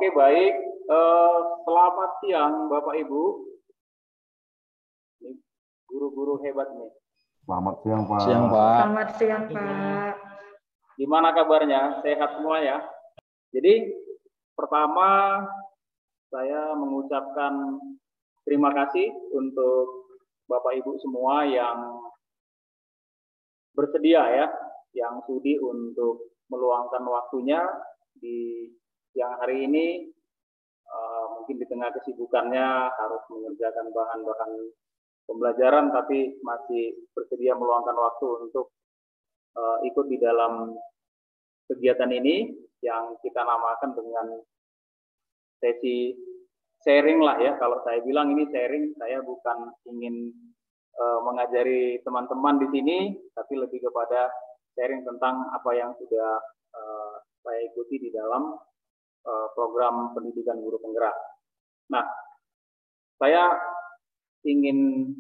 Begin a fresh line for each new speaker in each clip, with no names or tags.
Oke, baik. Selamat siang, Bapak Ibu. Ini guru-guru hebat nih.
Selamat siang, Pak.
Siang, Pak.
Selamat siang, Pak.
Gimana kabarnya? Sehat semua ya? Jadi, pertama saya mengucapkan terima kasih untuk Bapak Ibu semua yang bersedia ya, yang sudi untuk meluangkan waktunya di siang hari ini. Mungkin di tengah kesibukannya harus mengerjakan bahan-bahan pembelajaran, tapi masih bersedia meluangkan waktu untuk ikut di dalam kegiatan ini yang kita namakan dengan sesi sharing lah ya. Kalau saya bilang ini sharing, saya bukan ingin mengajari teman-teman di sini, tapi lebih kepada sharing tentang apa yang sudah saya ikuti di dalam program pendidikan guru penggerak. Nah, saya ingin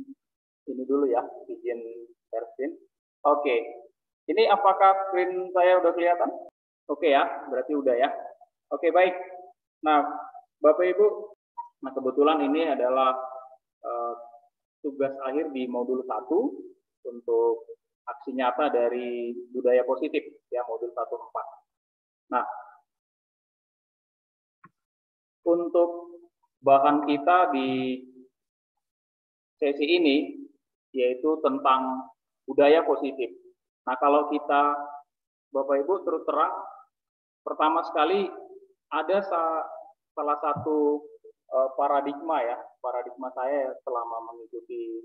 ini dulu ya, izin share screen. Oke, ini apakah screen saya udah kelihatan? Oke ya, berarti udah ya. Oke, baik. Nah, Bapak Ibu, nah kebetulan ini adalah tugas akhir di modul 1 untuk aksi nyata dari budaya positif, ya, modul 1-4. Nah, untuk bahan kita di sesi ini yaitu tentang budaya positif. Nah, kalau kita Bapak Ibu terus terang, pertama sekali ada salah satu paradigma ya, paradigma saya selama mengikuti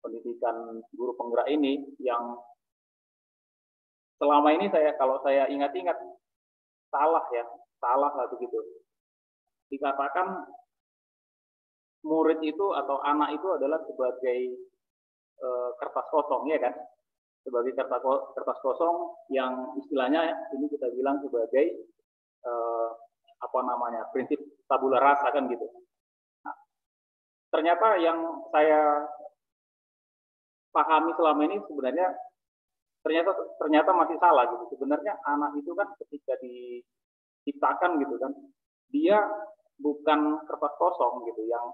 pendidikan guru penggerak ini yang selama ini kalau saya ingat-ingat salah lah begitu. Dikatakan murid itu atau anak itu adalah sebagai kertas kosong, ya kan? Sebagai kertas kosong yang istilahnya ini kita bilang sebagai prinsip tabula rasa kan gitu. Nah, ternyata yang saya pahami selama ini sebenarnya ternyata masih salah gitu. Sebenarnya anak itu kan ketika diciptakan gitu kan, dia bukan kertas kosong gitu yang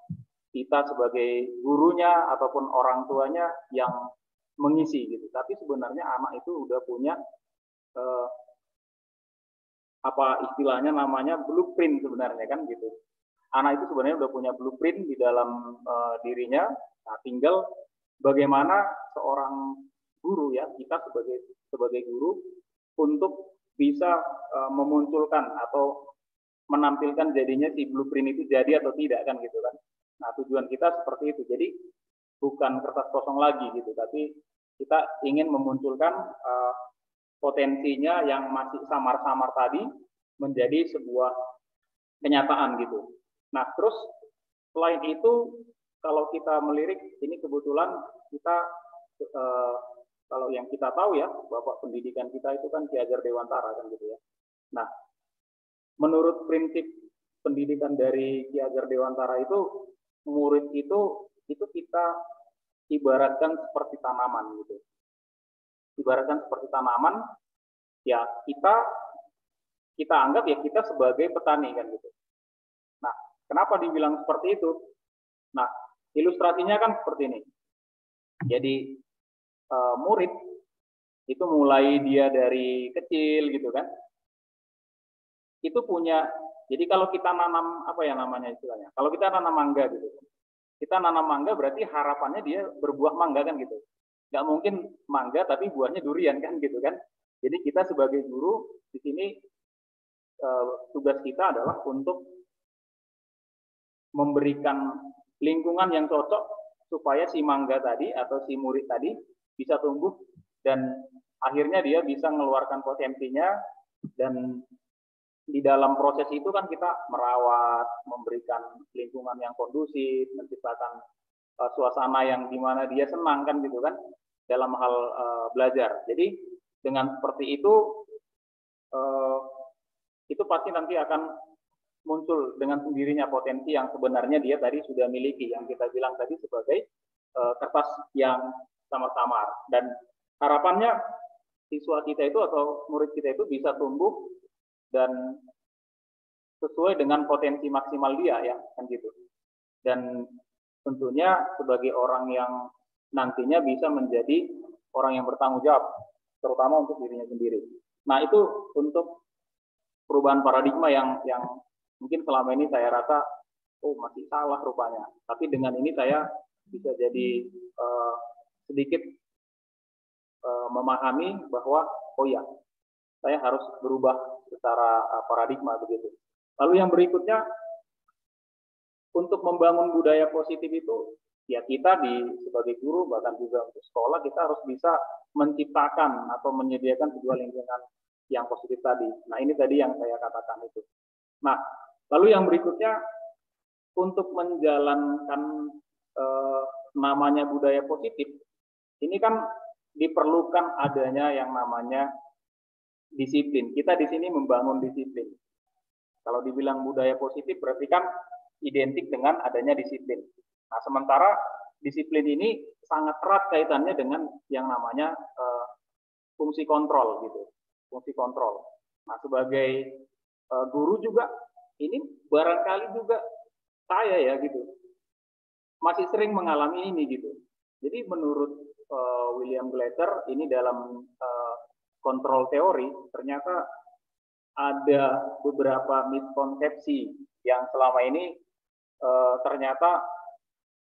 kita sebagai gurunya ataupun orang tuanya yang mengisi gitu. Tapi sebenarnya anak itu udah punya istilahnya namanya blueprint sebenarnya kan gitu. Anak itu sebenarnya udah punya blueprint di dalam dirinya. Nah, tinggal bagaimana seorang guru ya, kita sebagai guru untuk bisa memunculkan atau menampilkan jadinya si blueprint itu jadi atau tidak kan gitu kan. Nah, tujuan kita seperti itu. Jadi bukan kertas kosong lagi gitu, tapi kita ingin memunculkan potensinya yang masih samar-samar tadi menjadi sebuah kenyataan gitu. Nah, terus selain itu kalau kita melirik ini kebetulan kita kalau yang kita tahu ya, Bapak pendidikan kita itu kan Ki Hajar Dewantara kan gitu ya. Nah, menurut prinsip pendidikan dari Ki Hajar Dewantara itu, murid itu kita ibaratkan seperti tanaman gitu. Ibaratkan seperti tanaman, ya kita anggap ya kita sebagai petani kan gitu. Nah, kenapa dibilang seperti itu? Nah, ilustrasinya kan seperti ini. Jadi murid itu mulai dia dari kecil gitu kan, itu punya, jadi kalau kita nanam istilahnya, kalau kita nanam mangga gitu, kita nanam mangga berarti harapannya dia berbuah mangga kan gitu. Nggak mungkin mangga tapi buahnya durian kan gitu kan. Jadi kita sebagai guru di sini tugas kita adalah untuk memberikan lingkungan yang cocok supaya si mangga tadi atau si murid tadi bisa tumbuh dan akhirnya dia bisa mengeluarkan potensinya. Dan di dalam proses itu kan kita merawat, memberikan lingkungan yang kondusif, menciptakan suasana yang dimana dia senang kan gitu kan dalam hal belajar. Jadi dengan seperti itu pasti nanti akan muncul dengan sendirinya potensi yang sebenarnya dia tadi sudah miliki, yang kita bilang tadi sebagai kertas yang samar-samar. Dan harapannya siswa kita itu atau murid kita itu bisa tumbuh dan sesuai dengan potensi maksimal dia ya kan gitu. Dan tentunya sebagai orang yang nantinya bisa menjadi orang yang bertanggung jawab, terutama untuk dirinya sendiri. Nah itu untuk perubahan paradigma yang mungkin selama ini saya rasa oh masih salah rupanya. Tapi dengan ini saya bisa jadi sedikit memahami bahwa oh ya saya harus berubah secara paradigma begitu. Lalu yang berikutnya untuk membangun budaya positif itu ya kita sebagai guru bahkan juga untuk sekolah kita harus bisa menciptakan atau menyediakan sebuah lingkungan yang positif tadi. Nah ini tadi yang saya katakan itu. Nah lalu yang berikutnya untuk menjalankan namanya budaya positif ini kan diperlukan adanya yang namanya disiplin. Kita di sini membangun disiplin. Kalau dibilang budaya positif berarti kan identik dengan adanya disiplin. Nah, sementara disiplin ini sangat erat kaitannya dengan yang namanya fungsi kontrol gitu. Fungsi kontrol. Nah, sebagai guru juga ini barangkali juga saya ya gitu. Masih sering mengalami ini gitu. Jadi menurut William Glasser ini dalam kontrol teori ternyata ada beberapa miskonsepsi yang selama ini ternyata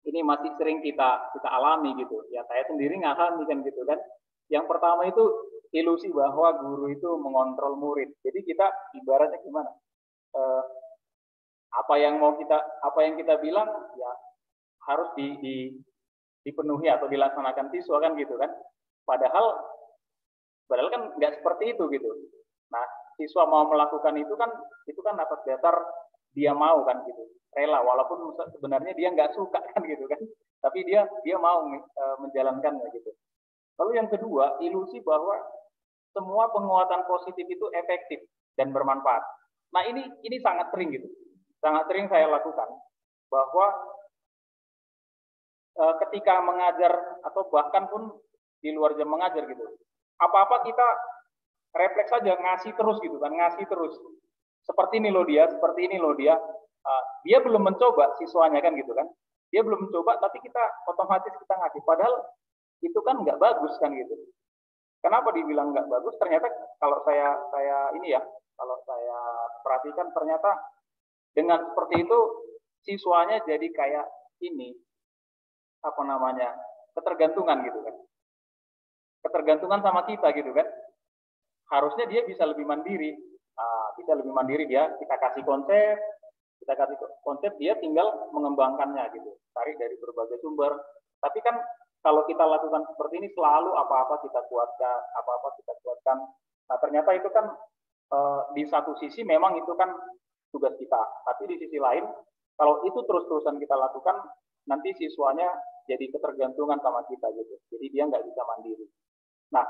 ini masih sering kita alami gitu. Ya saya sendiri ngalami kan gitu kan. Yang pertama itu ilusi bahwa guru itu mengontrol murid. Jadi kita ibaratnya gimana? Apa yang kita bilang ya harus dipenuhi atau dilaksanakan siswa kan gitu kan. Padahal kan nggak seperti itu gitu. Nah siswa mau melakukan itu kan atas dasar dia mau kan gitu, rela walaupun sebenarnya dia nggak suka kan gitu kan, tapi dia mau menjalankannya gitu. Lalu yang kedua, ilusi bahwa semua penguatan positif itu efektif dan bermanfaat. Nah ini sangat sering gitu, sangat sering saya lakukan bahwa ketika mengajar atau bahkan pun di luar jam mengajar gitu, apa-apa kita refleks saja ngasih terus gitu kan, ngasih terus. Seperti ini loh dia, seperti ini loh dia. Dia belum mencoba siswanya kan gitu kan. Dia belum mencoba tapi kita otomatis kita ngasih. Padahal itu kan nggak bagus kan gitu. Kenapa dibilang nggak bagus? Ternyata kalau saya ini ya, kalau saya perhatikan ternyata dengan seperti itu siswanya jadi kayak ini apa namanya ketergantungan gitu kan. Ketergantungan sama kita gitu kan. Harusnya dia bisa lebih mandiri. Dia kita kasih konsep dia tinggal mengembangkannya gitu, cari dari berbagai sumber. Tapi kan kalau kita lakukan seperti ini selalu apa-apa kita kuatkan. Nah ternyata itu kan di satu sisi memang itu kan tugas kita, tapi di sisi lain kalau itu terus-terusan kita lakukan nanti siswanya jadi ketergantungan sama kita gitu, jadi dia nggak bisa mandiri. Nah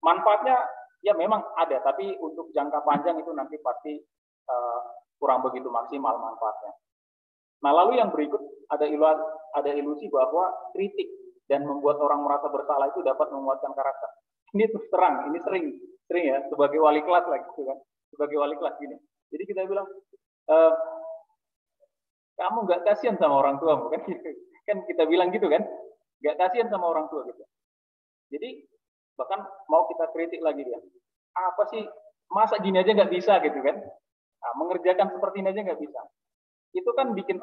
manfaatnya ya memang ada, tapi untuk jangka panjang itu nanti pasti kurang begitu maksimal manfaatnya. Nah, lalu yang berikut ada ilusi bahwa kritik dan membuat orang merasa bersalah itu dapat menguatkan karakter. Ini terus terang, ini sering ya sebagai wali kelas lagi gitu kan. Sebagai wali kelas gini. Jadi kita bilang kamu nggak kasihan sama orang tuamu kan? Kan kita bilang gitu kan? Nggak kasihan sama orang tua gitu. Jadi bahkan mau kita kritik lagi dia. Apa sih masa gini aja nggak bisa gitu kan? Nah, mengerjakan seperti ini aja nggak bisa. Itu kan bikin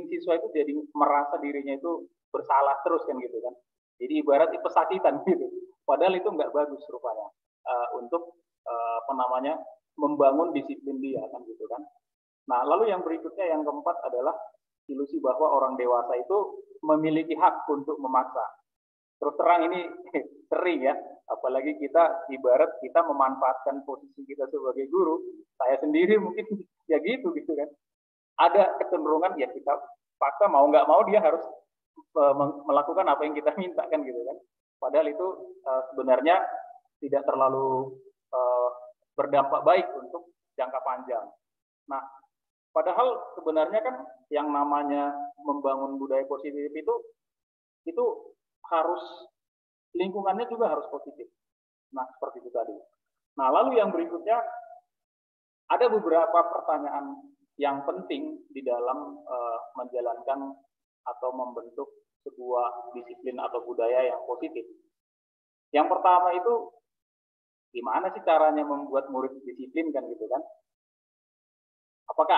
siswa itu jadi merasa dirinya itu bersalah terus kan gitu kan. Jadi ibarat itu pesakitan gitu. Padahal itu nggak bagus rupanya untuk membangun disiplin dia kan gitu kan. Nah lalu yang berikutnya yang keempat adalah ilusi bahwa orang dewasa itu memiliki hak untuk memaksa. Terus terang ini sering ya, apalagi kita ibarat kita memanfaatkan posisi kita sebagai guru. Saya sendiri mungkin ya gitu kan. Ada kecenderungan ya kita paksa mau nggak mau dia harus melakukan apa yang kita minta kan gitu kan. Padahal itu sebenarnya tidak terlalu berdampak baik untuk jangka panjang. Nah, padahal sebenarnya kan yang namanya membangun budaya positif itu harus lingkungannya juga harus positif. Nah, seperti itu tadi. Nah, lalu yang berikutnya Ada beberapa pertanyaan yang penting di dalam menjalankan atau membentuk sebuah disiplin atau budaya yang positif. Yang pertama itu, gimana sih caranya membuat murid disiplin kan gitu kan? Apakah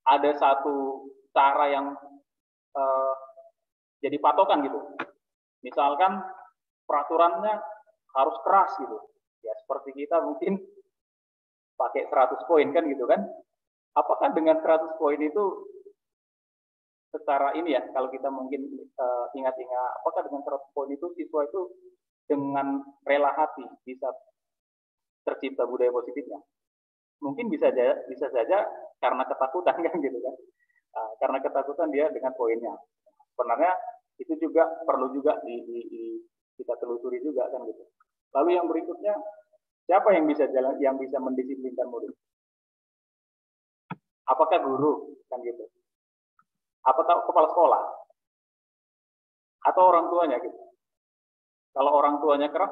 ada satu cara yang jadi patokan gitu? Misalkan peraturannya harus keras gitu. Ya seperti kita mungkin pakai 100 poin kan gitu kan. Apakah dengan 100 poin itu secara ini ya, kalau kita mungkin ingat-ingat, apakah dengan 100 poin itu siswa itu dengan rela hati bisa tercipta budaya positifnya? Mungkin bisa saja karena ketakutan kan gitu kan. Karena ketakutan dia dengan poinnya. Sebenarnya itu juga perlu juga kita telusuri juga kan gitu. Lalu yang berikutnya, siapa yang bisa mendisiplinkan murid? Apakah guru kan gitu? Apakah kepala sekolah? Atau orang tuanya gitu? Kalau orang tuanya keras,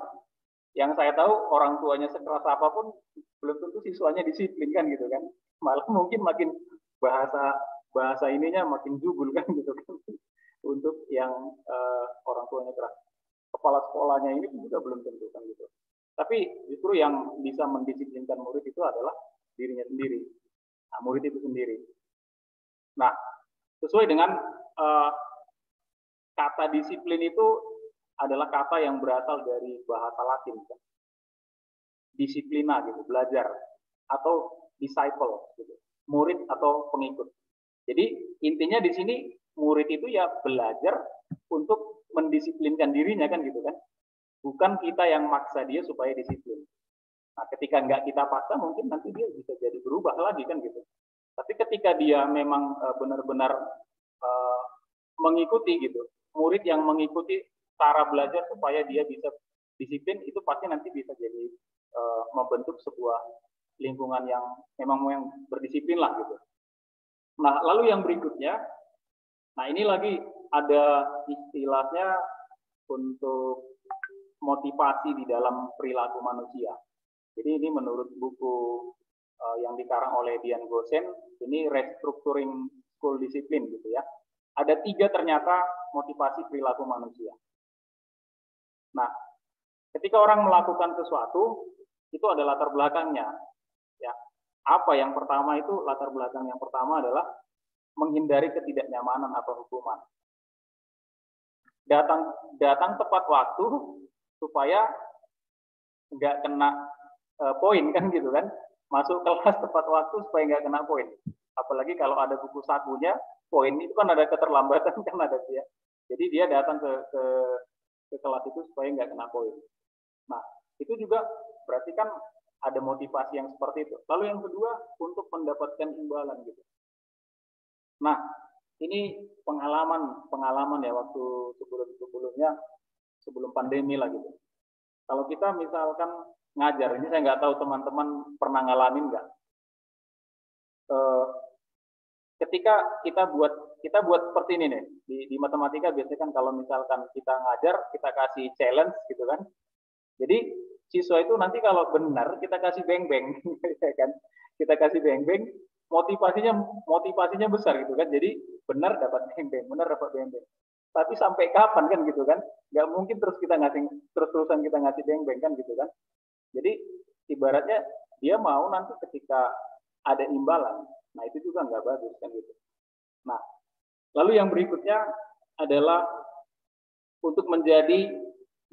yang saya tahu orang tuanya sekeras apapun belum tentu siswanya disiplin kan gitu kan. Malah mungkin makin bahasa ininya makin jubul kan gitu kan. Untuk yang orang tuanya keras. Kepala sekolahnya ini juga belum tentu kan gitu. Tapi justru yang bisa mendisiplinkan murid itu adalah dirinya sendiri. Nah, murid itu sendiri. Nah, sesuai dengan kata disiplin itu adalah kata yang berasal dari bahasa Latin. Kan? Disiplina gitu, belajar. Atau disciple, gitu. Murid atau pengikut. Jadi intinya di sini murid itu ya belajar untuk mendisiplinkan dirinya kan gitu kan. Bukan kita yang maksa dia supaya disiplin. Nah, ketika nggak kita paksa, mungkin nanti dia bisa jadi berubah lagi kan gitu. Tapi ketika dia memang benar-benar mengikuti gitu, murid yang mengikuti cara belajar supaya dia bisa disiplin, itu pasti nanti bisa jadi membentuk sebuah lingkungan yang memang yang berdisiplin lah gitu. Nah, lalu yang berikutnya, nah ini lagi ada istilahnya untuk motivasi di dalam perilaku manusia. Jadi ini menurut buku yang dikarang oleh Dian Gosen, ini Restructuring School Discipline gitu ya. Ada 3 ternyata motivasi perilaku manusia. Nah, ketika orang melakukan sesuatu, itu ada latar belakangnya. Ya, apa yang pertama itu, latar belakang yang pertama adalah menghindari ketidaknyamanan atau hukuman. Datang tepat waktu supaya nggak kena poin kan gitu kan. Masuk kelas tepat waktu supaya nggak kena poin. Apalagi kalau ada buku sakunya, poin itu kan ada keterlambatan kan ada ya. Jadi dia datang ke kelas itu supaya nggak kena poin. Nah, itu juga berarti kan ada motivasi yang seperti itu. Lalu yang kedua, untuk mendapatkan imbalan gitu. Nah, ini pengalaman ya waktu sebelumnya, sebelum pandemi lah gitu. Kalau kita misalkan ngajar, ini saya nggak tahu teman-teman pernah ngalamin nggak. Ketika kita buat seperti ini nih, di matematika biasanya kan kalau misalkan kita ngajar, kita kasih challenge gitu kan. Jadi siswa itu nanti kalau benar kita kasih beng-beng, kan? Kita kasih beng-beng, motivasinya besar gitu kan. Jadi benar dapat beng-beng, benar dapat beng-beng. Tapi sampai kapan kan gitu kan? Nggak mungkin terus-terusan kita ngasih beng-beng kan gitu kan? Jadi ibaratnya dia mau nanti ketika ada imbalan, nah itu juga nggak bagus kan gitu. Nah, lalu yang berikutnya adalah untuk menjadi,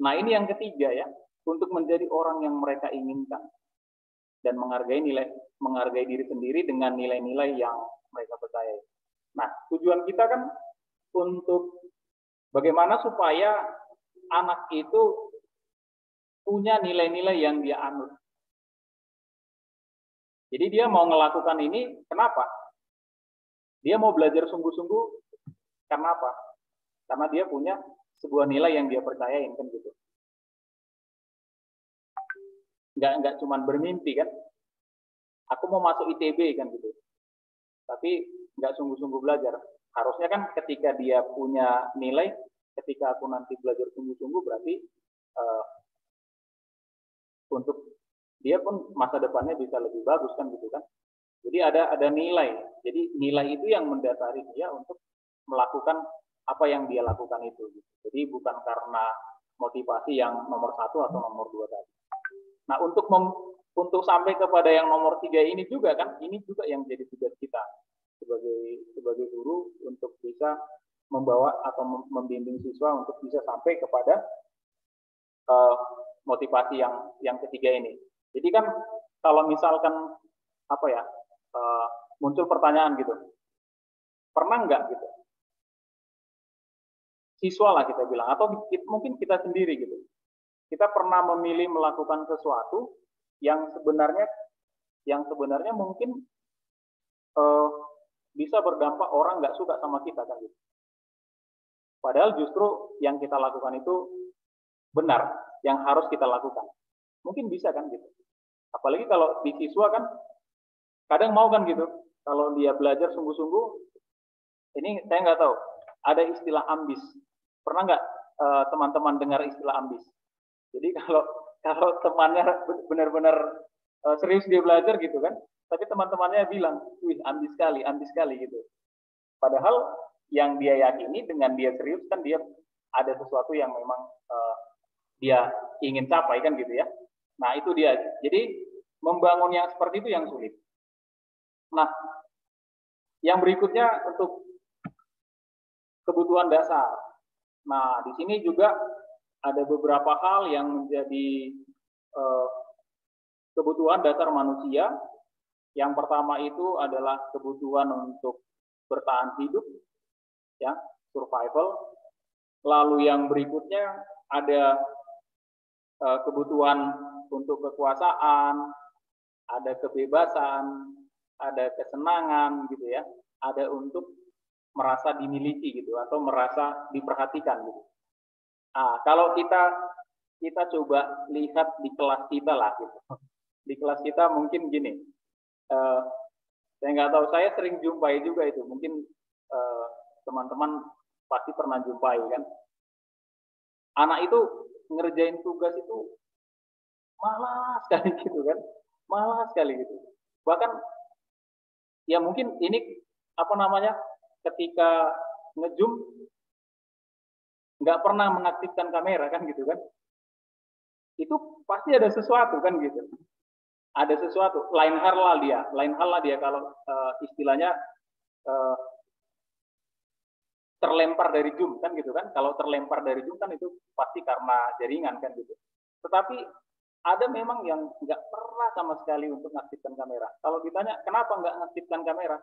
nah ini yang ketiga ya, untuk menjadi orang yang mereka inginkan dan menghargai diri sendiri dengan nilai-nilai yang mereka percayai. Nah, tujuan kita kan untuk bagaimana supaya anak itu punya nilai-nilai yang dia anut. Jadi dia mau melakukan ini, kenapa? Dia mau belajar sungguh-sungguh, karena apa? Karena dia punya sebuah nilai yang dia percayain kan gitu. Nggak cuma bermimpi kan. Aku mau masuk ITB kan gitu. Tapi nggak sungguh-sungguh belajar. Harusnya kan ketika dia punya nilai, ketika aku nanti belajar sungguh-sungguh berarti untuk dia pun masa depannya bisa lebih bagus kan gitu kan. Jadi ada nilai. Jadi nilai itu yang mendasari dia untuk melakukan apa yang dia lakukan itu. Jadi bukan karena motivasi yang nomor 1 atau nomor 2 tadi. Nah, untuk sampai kepada yang nomor 3 ini juga kan, ini juga yang jadi tugas kita sebagai guru untuk bisa membawa atau membimbing siswa untuk bisa sampai kepada motivasi yang ketiga ini. Jadi kan kalau misalkan apa ya, muncul pertanyaan gitu, pernah nggak gitu siswa lah kita bilang, atau mungkin kita sendiri gitu, kita pernah memilih melakukan sesuatu yang sebenarnya mungkin bisa berdampak orang nggak suka sama kita kan gitu. Padahal justru yang kita lakukan itu benar, yang harus kita lakukan. Mungkin bisa kan gitu. Apalagi kalau di siswa kan kadang mau kan gitu, kalau dia belajar sungguh-sungguh, ini saya nggak tahu, ada istilah ambis. Pernah nggak teman-teman dengar istilah ambis? Jadi kalau temannya benar-benar serius dia belajar gitu kan, tapi teman-temannya bilang, wih ambis sekali gitu. Padahal yang dia yakini dengan dia serius kan dia ada sesuatu yang memang dia ingin capai kan gitu ya. Nah itu dia. Jadi membangun yang seperti itu yang sulit. Nah, yang berikutnya untuk kebutuhan dasar. Nah, di sini juga ada beberapa hal yang menjadi kebutuhan dasar manusia. Yang pertama itu adalah kebutuhan untuk bertahan hidup, ya, survival. Lalu yang berikutnya ada kebutuhan untuk kekuasaan, ada kebebasan, ada kesenangan gitu ya, ada untuk merasa dimiliki gitu atau merasa diperhatikan gitu. Nah, kalau kita coba lihat di kelas kita lah gitu. Di kelas kita mungkin gini, saya nggak tahu, saya sering jumpai juga itu, mungkin teman-teman pasti pernah jumpai kan. Anak itu ngerjain tugas itu malas sekali gitu kan, malas sekali gitu. Bahkan ya mungkin ini apa namanya, ketika ngezoom nggak pernah mengaktifkan kamera kan gitu kan, itu pasti ada sesuatu kan gitu, ada sesuatu, lain hal lah dia kalau istilahnya terlempar dari zoom kan gitu kan. Kalau terlempar dari zoom kan itu pasti karena jaringan kan gitu. Tetapi ada memang yang nggak pernah sama sekali untuk mengaktifkan kamera. Kalau ditanya kenapa nggak mengaktifkan kamera,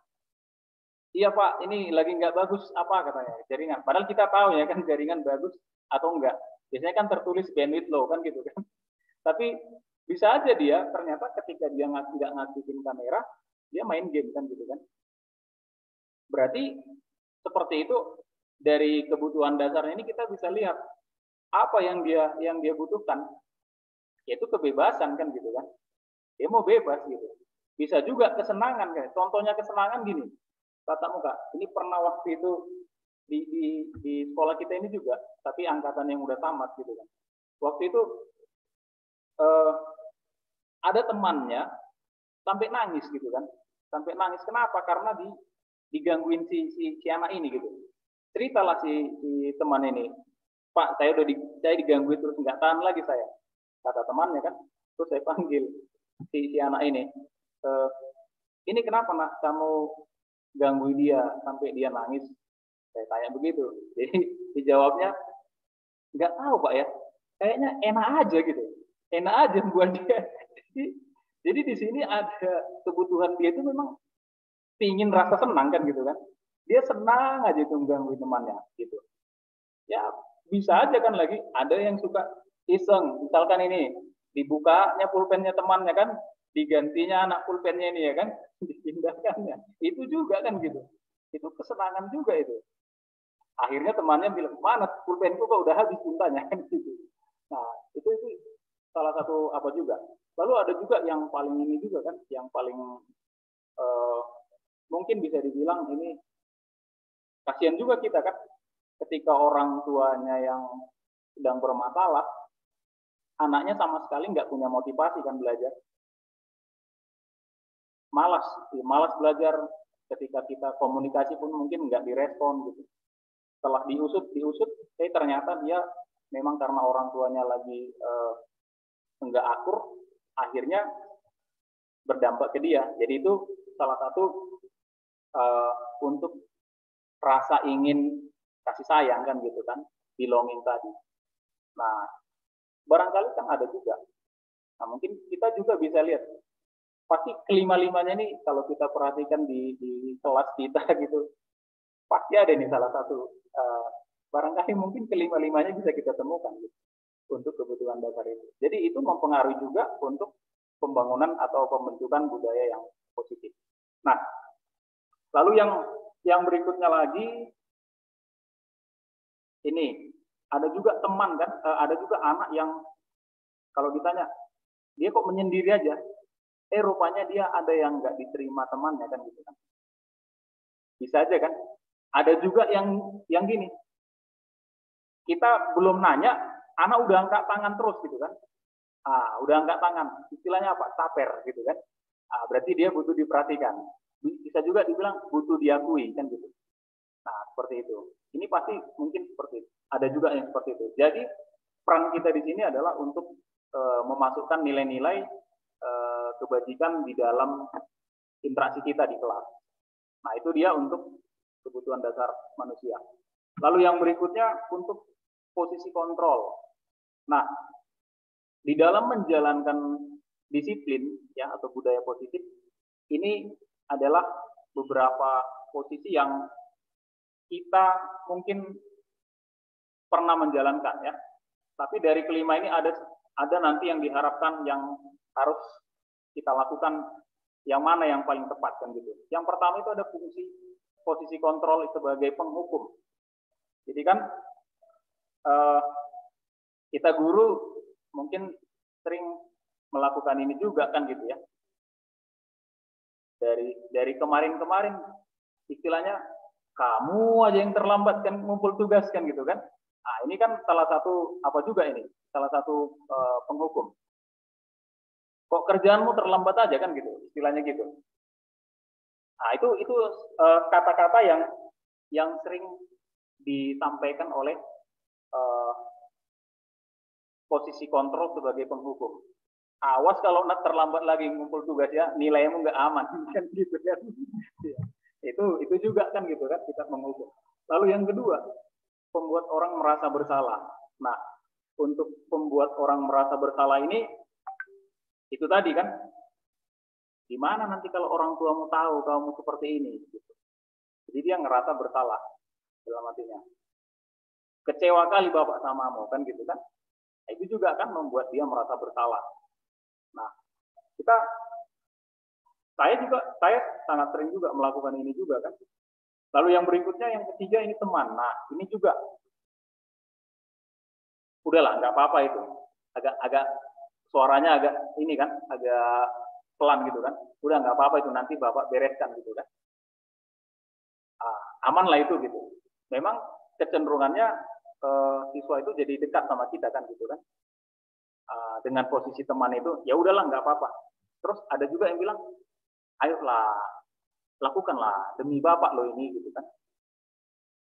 iya Pak, ini lagi nggak bagus apa katanya, jaringan. Padahal kita tahu ya kan jaringan bagus atau enggak. Biasanya kan tertulis bandwidth low kan gitu kan. Tapi bisa aja dia ternyata ketika dia nggak ngaktifin kamera, dia main game kan gitu kan. Berarti seperti itu, dari kebutuhan dasarnya ini kita bisa lihat apa yang dia butuhkan, yaitu kebebasan kan gitu kan. Dia mau bebas gitu. Bisa juga kesenangan kan. Contohnya kesenangan gini, tatap muka. Ini pernah waktu itu di sekolah kita ini juga, tapi angkatan yang udah tamat gitu kan. Waktu itu ada temannya sampai nangis gitu kan. Sampai nangis kenapa? Karena digangguin si anak ini gitu. Ceritalah si teman ini, Pak, saya digangguin terus nggak tahan lagi saya, kata temannya kan. Terus saya panggil si anak ini, ini kenapa nak kamu gangguin dia sampai dia nangis? Saya tanya begitu. Jadi dijawabnya, nggak tahu Pak ya, kayaknya enak aja gitu, enak aja buat dia. Jadi di sini ada kebutuhan dia itu memang pingin rasa senang kan gitu kan. Dia senang aja itu mengganggu temannya gitu. Ya bisa aja kan, lagi ada yang suka iseng, misalkan ini dibukanya pulpennya temannya kan, digantinya anak pulpennya ini ya kan, dipindahkannya. Itu juga kan gitu. Itu kesenangan juga itu. Akhirnya temannya bilang, mana pulpenku kok udah habis tintanya kan gitu. Nah, itu salah satu apa juga. Lalu ada juga yang paling ini juga kan, yang paling mungkin bisa dibilang ini kasihan juga kita kan, ketika orang tuanya yang sedang bermasalah, anaknya sama sekali nggak punya motivasi kan belajar. malas belajar. Ketika kita komunikasi pun mungkin nggak direspon gitu. Setelah diusut, ternyata dia memang karena orang tuanya lagi nggak akur, akhirnya berdampak ke dia. Jadi itu salah satu untuk rasa ingin kasih sayang kan gitu kan, belonging tadi. Nah, barangkali kan ada juga. Nah, mungkin kita juga bisa lihat pasti kelima-limanya nih kalau kita perhatikan di kelas kita gitu, pasti ada nih salah satu barangkali mungkin kelima-limanya bisa kita temukan gitu, untuk kebutuhan dasar itu. Jadi itu mempengaruhi juga untuk pembangunan atau pembentukan budaya yang positif. Nah, lalu yang berikutnya lagi ini ada juga teman kan, ada juga anak yang kalau ditanya dia kok menyendiri aja, rupanya dia ada yang nggak diterima temannya kan gitu kan. Bisa aja kan. Ada juga yang gini. Kita belum nanya, anak udah angkat tangan terus gitu kan. Udah angkat tangan. Istilahnya apa? Saper gitu kan. Berarti dia butuh diperhatikan. Bisa juga dibilang butuh diakui kan gitu. Nah, seperti itu. Ini pasti mungkin seperti itu. Ada juga yang seperti itu. Jadi peran kita di sini adalah untuk memasukkan nilai-nilai kebajikan di dalam interaksi kita di kelas. Nah, itu dia untuk kebutuhan dasar manusia. Lalu yang berikutnya untuk posisi kontrol. Nah, di dalam menjalankan disiplin ya atau budaya positif, ini adalah beberapa posisi yang kita mungkin pernah menjalankan ya. Tapi dari kelima ini ada nanti yang diharapkan yang harus kita lakukan, yang mana yang paling tepat kan gitu. Yang pertama itu ada posisi kontrol sebagai penghukum. Jadi kan kita guru mungkin sering melakukan ini juga kan gitu ya. Dari kemarin-kemarin istilahnya kamu aja yang terlambat kan ngumpul tugas kan gitu kan. Nah, ini kan salah satu apa juga ini? Salah satu penghukum. Kok kerjaanmu terlambat aja kan gitu, istilahnya gitu. Nah, itu kata-kata yang sering disampaikan oleh posisi kontrol sebagai penghukum. Awas kalau terlambat lagi ngumpul tugas ya, nilaimu nggak aman kan gitu kan. Itu juga kan gitu kan kita menghukum. Lalu yang kedua, membuat orang merasa bersalah. Nah, untuk membuat orang merasa bersalah ini itu tadi kan, gimana nanti kalau orang tuamu tahu kamu seperti ini gitu. Jadi dia ngerasa bersalah dalam hatinya. Kecewa kali bapak samamu kan gitu kan. Nah, itu juga kan membuat dia merasa bersalah. Nah, saya sangat sering juga melakukan ini juga kan. Lalu yang berikutnya yang ketiga ini teman. Nah, ini juga udahlah nggak apa-apa itu. Agak suaranya agak ini kan, agak pelan gitu kan. Udah nggak apa-apa itu, nanti bapak bereskan gitu kan. Aman lah itu gitu. Memang kecenderungannya siswa itu jadi dekat sama kita kan gitu kan. Dengan posisi teman itu, ya udahlah nggak apa-apa. Terus ada juga yang bilang, ayolah lakukanlah demi bapak lo ini gitu kan.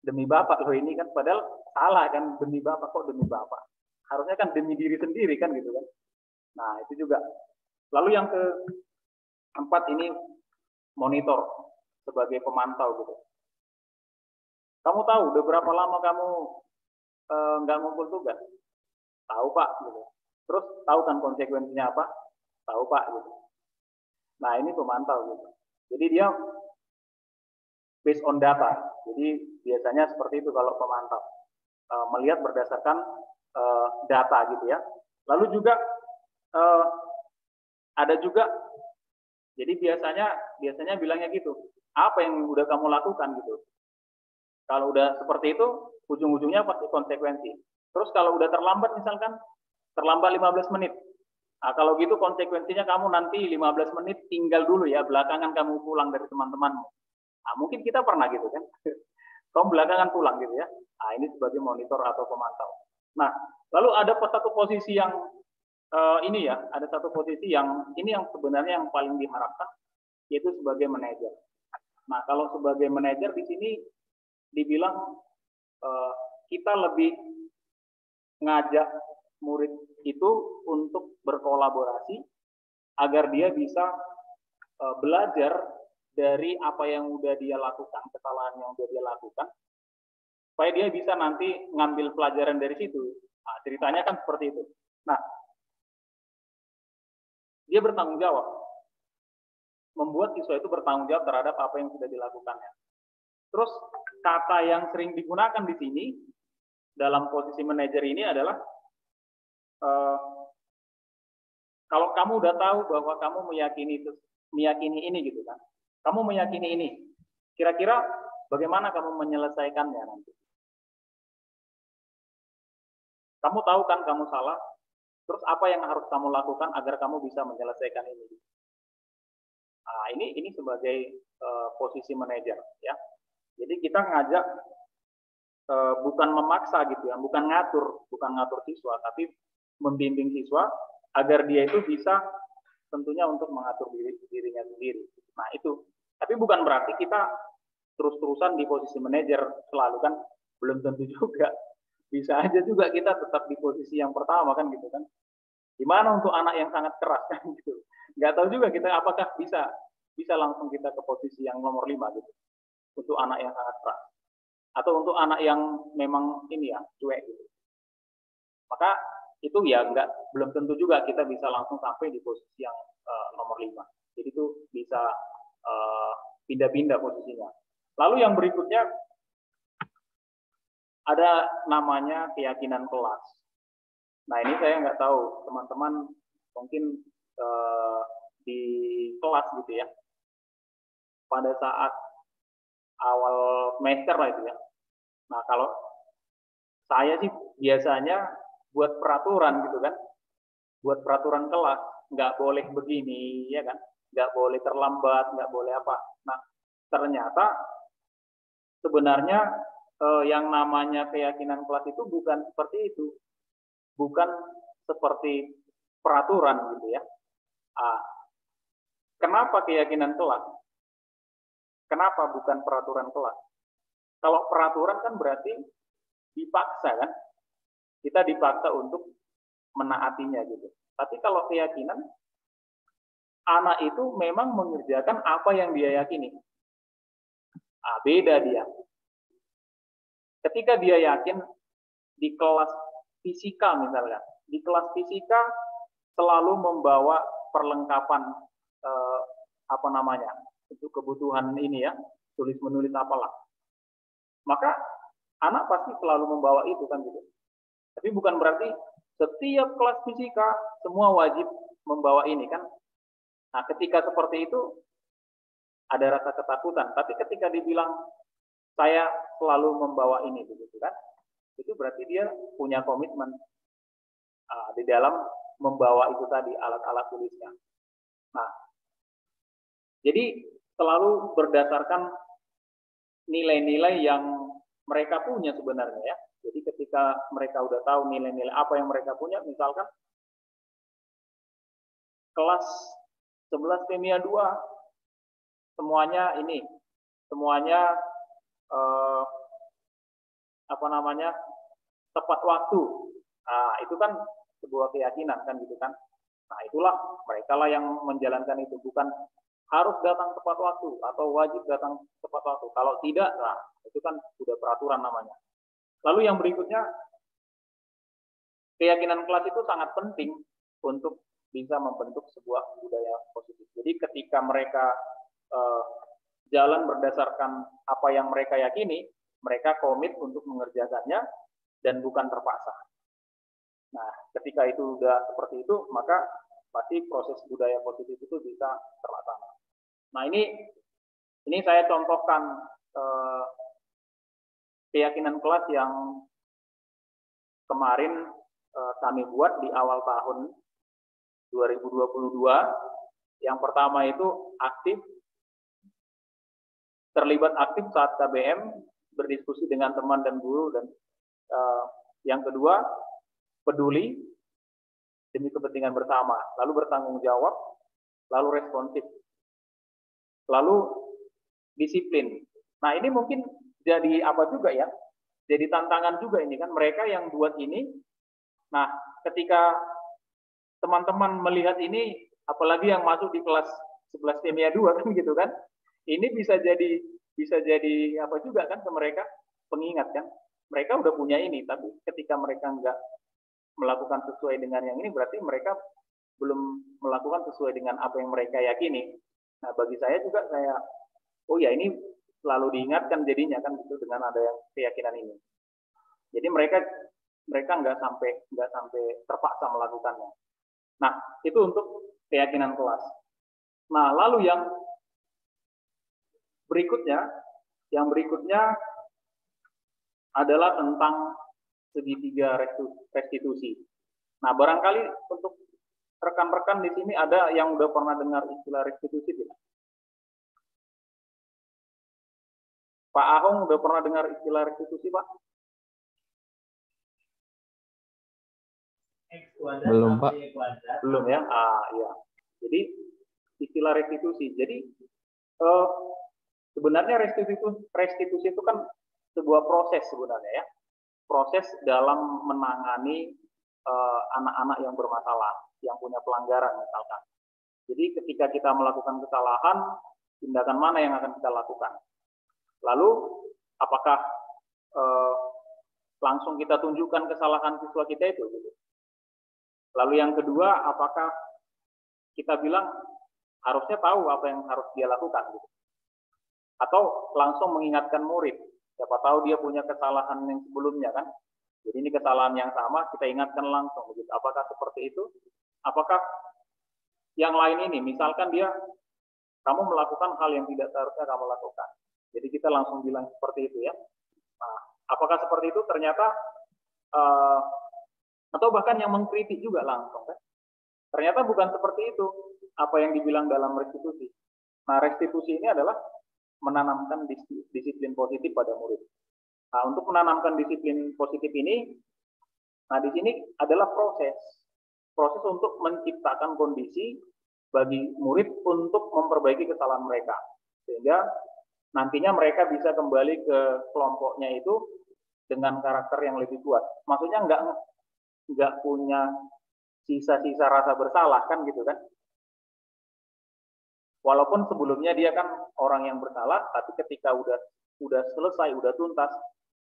Demi bapak lo ini kan, padahal salah kan, demi bapak kok demi bapak. Harusnya kan demi diri sendiri kan gitu kan. Nah, itu juga. Lalu yang keempat ini monitor sebagai pemantau gitu. Kamu tahu udah berapa lama kamu nggak ngumpul tugas? Tahu Pak gitu. Terus tahu kan konsekuensinya apa? Tahu Pak gitu. Nah, ini pemantau gitu. Jadi dia based on data. Jadi biasanya seperti itu kalau pemantau. Melihat berdasarkan data gitu ya. Lalu juga ada juga, jadi biasanya bilangnya gitu, apa yang udah kamu lakukan gitu. Kalau udah seperti itu, ujung-ujungnya pasti konsekuensi. Terus kalau udah terlambat misalkan, terlambat 15 menit. Nah, kalau gitu konsekuensinya kamu nanti 15 menit tinggal dulu ya, belakangan kamu pulang dari teman-temanmu. Nah, mungkin kita pernah gitu kan. Kamu belakangan pulang gitu ya. Nah, ini sebagai monitor atau pemantau. Nah, lalu ada satu posisi yang ini ya, ada satu posisi yang ini yang sebenarnya yang paling diharapkan, yaitu sebagai manajer. Nah, kalau sebagai manajer di sini dibilang kita lebih ngajak murid itu untuk berkolaborasi agar dia bisa belajar dari apa yang udah dia lakukan, kesalahan yang udah dia lakukan, supaya dia bisa nanti ngambil pelajaran dari situ. Nah, ceritanya kan seperti itu. Nah, dia bertanggung jawab, membuat siswa itu bertanggung jawab terhadap apa yang sudah dilakukannya. Terus kata yang sering digunakan di sini dalam posisi manajer ini adalah kalau kamu udah tahu bahwa kamu meyakini ini gitu kan, kamu meyakini ini, kira-kira bagaimana kamu menyelesaikannya nanti? Kamu tahu kan kamu salah, terus apa yang harus kamu lakukan agar kamu bisa menyelesaikan ini? Nah, ini sebagai posisi manajer ya. Jadi kita ngajak bukan memaksa gitu ya, bukan ngatur siswa, tapi membimbing siswa agar dia itu bisa tentunya untuk mengatur dirinya sendiri. Nah itu, tapi bukan berarti kita terus-terusan di posisi manajer selalu kan, belum tentu juga. Bisa aja juga kita tetap di posisi yang pertama kan gitu kan. Gimana untuk anak yang sangat keras kan gitu. Nggak tahu juga kita apakah bisa langsung kita ke posisi yang nomor 5 gitu. Untuk anak yang sangat keras. Atau untuk anak yang memang ini ya, cuek gitu. Maka itu ya belum tentu juga kita bisa langsung sampai di posisi yang nomor 5. Jadi itu bisa pindah-pindah posisinya. Lalu yang berikutnya ada namanya keyakinan kelas. Nah ini saya nggak tahu teman-teman mungkin di kelas gitu ya, pada saat awal semester lah itu ya. Nah kalau saya sih biasanya buat peraturan gitu kan, buat peraturan kelas, nggak boleh begini ya kan, nggak boleh terlambat, nggak boleh apa. Nah ternyata sebenarnya yang namanya keyakinan kelas itu bukan seperti itu, bukan seperti peraturan gitu ya. Kenapa keyakinan kelas? Kenapa bukan peraturan kelas? Kalau peraturan kan berarti dipaksa kan, kita dipaksa untuk menaatinya gitu. Tapi kalau keyakinan, anak itu memang mengerjakan apa yang dia yakini. Beda dia. Ketika dia yakin di kelas fisika misalnya, di kelas fisika selalu membawa perlengkapan untuk kebutuhan ini ya, tulis menulis apalah. Maka anak pasti selalu membawa itu kan gitu. Tapi bukan berarti setiap kelas fisika semua wajib membawa ini kan. Nah, ketika seperti itu ada rasa ketakutan. Tapi ketika dibilang saya selalu membawa ini, begitu kan? Itu berarti dia punya komitmen di dalam membawa itu tadi alat-alat tulisnya. Nah, jadi selalu berdasarkan nilai-nilai yang mereka punya sebenarnya ya. Jadi ketika mereka udah tahu nilai-nilai apa yang mereka punya, misalkan kelas 11 kimia 2 semuanya tepat waktu. Nah, itu kan sebuah keyakinan kan gitu kan. Nah, itulah mereka lah yang menjalankan itu, bukan harus datang tepat waktu atau wajib datang tepat waktu. Kalau tidak, nah itu kan sudah peraturan namanya. Lalu yang berikutnya, keyakinan kelas itu sangat penting untuk bisa membentuk sebuah budaya positif. Jadi ketika mereka jalan berdasarkan apa yang mereka yakini, mereka komit untuk mengerjakannya dan bukan terpaksa. Nah, ketika itu sudah seperti itu, maka pasti proses budaya positif itu bisa terlaksana. Nah, ini saya contohkan keyakinan kelas yang kemarin kami buat di awal tahun 2022. Yang pertama itu terlibat aktif saat KBM, berdiskusi dengan teman dan guru, dan yang kedua peduli demi kepentingan bersama, lalu bertanggung jawab, lalu responsif. Lalu disiplin. Nah, ini mungkin jadi apa juga ya? Jadi tantangan juga ini kan, mereka yang buat ini. Nah, ketika teman-teman melihat ini, apalagi yang masuk di kelas 11 kimia 2 kan gitu kan, ini bisa jadi apa juga kan ke mereka, pengingat kan, mereka udah punya ini, tapi ketika mereka nggak melakukan sesuai dengan yang ini, berarti mereka belum melakukan sesuai dengan apa yang mereka yakini. Nah, bagi saya juga oh ya, ini selalu diingatkan jadinya kan gitu dengan ada yang keyakinan ini. Jadi mereka nggak sampai terpaksa melakukannya. Nah, itu untuk keyakinan kelas. Nah, lalu yang berikutnya adalah tentang segitiga restitusi. Nah, barangkali untuk rekan-rekan di sini ada yang udah pernah dengar istilah restitusi tidak? Pak Ahong udah pernah dengar istilah restitusi, Pak?
Belum, Pak.
Belum ya? Iya. Jadi istilah restitusi. Jadi sebenarnya restitusi itu kan sebuah proses sebenarnya ya. Proses dalam menangani anak-anak yang bermasalah, yang punya pelanggaran misalkan. Jadi ketika kita melakukan kesalahan, tindakan mana yang akan kita lakukan? Lalu apakah langsung kita tunjukkan kesalahan siswa kita itu? Gitu. Lalu yang kedua, apakah kita bilang harusnya tahu apa yang harus dia lakukan? Gitu. Atau langsung mengingatkan murid, siapa tahu dia punya kesalahan yang sebelumnya kan? Jadi ini kesalahan yang sama, kita ingatkan langsung. Begitu. Apakah seperti itu? Apakah yang lain ini, misalkan kamu melakukan hal yang tidak seharusnya kamu lakukan. Jadi kita langsung bilang seperti itu ya. Nah, apakah seperti itu? Ternyata atau bahkan yang mengkritik juga langsung kan? Ternyata bukan seperti itu apa yang dibilang dalam restitusi. Nah, restitusi ini adalah menanamkan disiplin positif pada murid. Nah, untuk menanamkan disiplin positif ini, nah di sini adalah proses untuk menciptakan kondisi bagi murid untuk memperbaiki kesalahan mereka, sehingga nantinya mereka bisa kembali ke kelompoknya itu dengan karakter yang lebih kuat. Maksudnya nggak punya sisa-sisa rasa bersalah kan gitu kan. Walaupun sebelumnya dia kan orang yang bersalah, tapi ketika udah selesai, udah tuntas,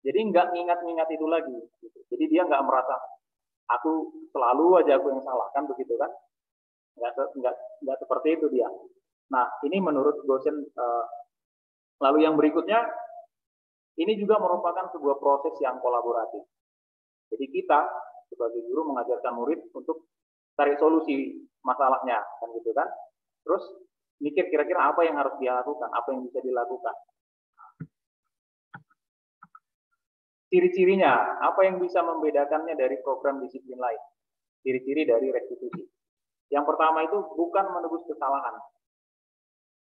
jadi nggak ngingat-ngingat itu lagi. Gitu. Jadi dia nggak merasa aku selalu aja aku yang salah kan begitu kan? Nggak seperti itu dia. Nah ini menurut dosen. Lalu yang berikutnya, ini juga merupakan sebuah proses yang kolaboratif. Jadi kita sebagai guru mengajarkan murid untuk cari solusi masalahnya, kan gitu kan? Terus mikir kira-kira apa yang harus dia lakukan, apa yang bisa dilakukan. Ciri-cirinya, apa yang bisa membedakannya dari program disiplin lain? Ciri-ciri dari restitusi. Yang pertama itu bukan menebus kesalahan.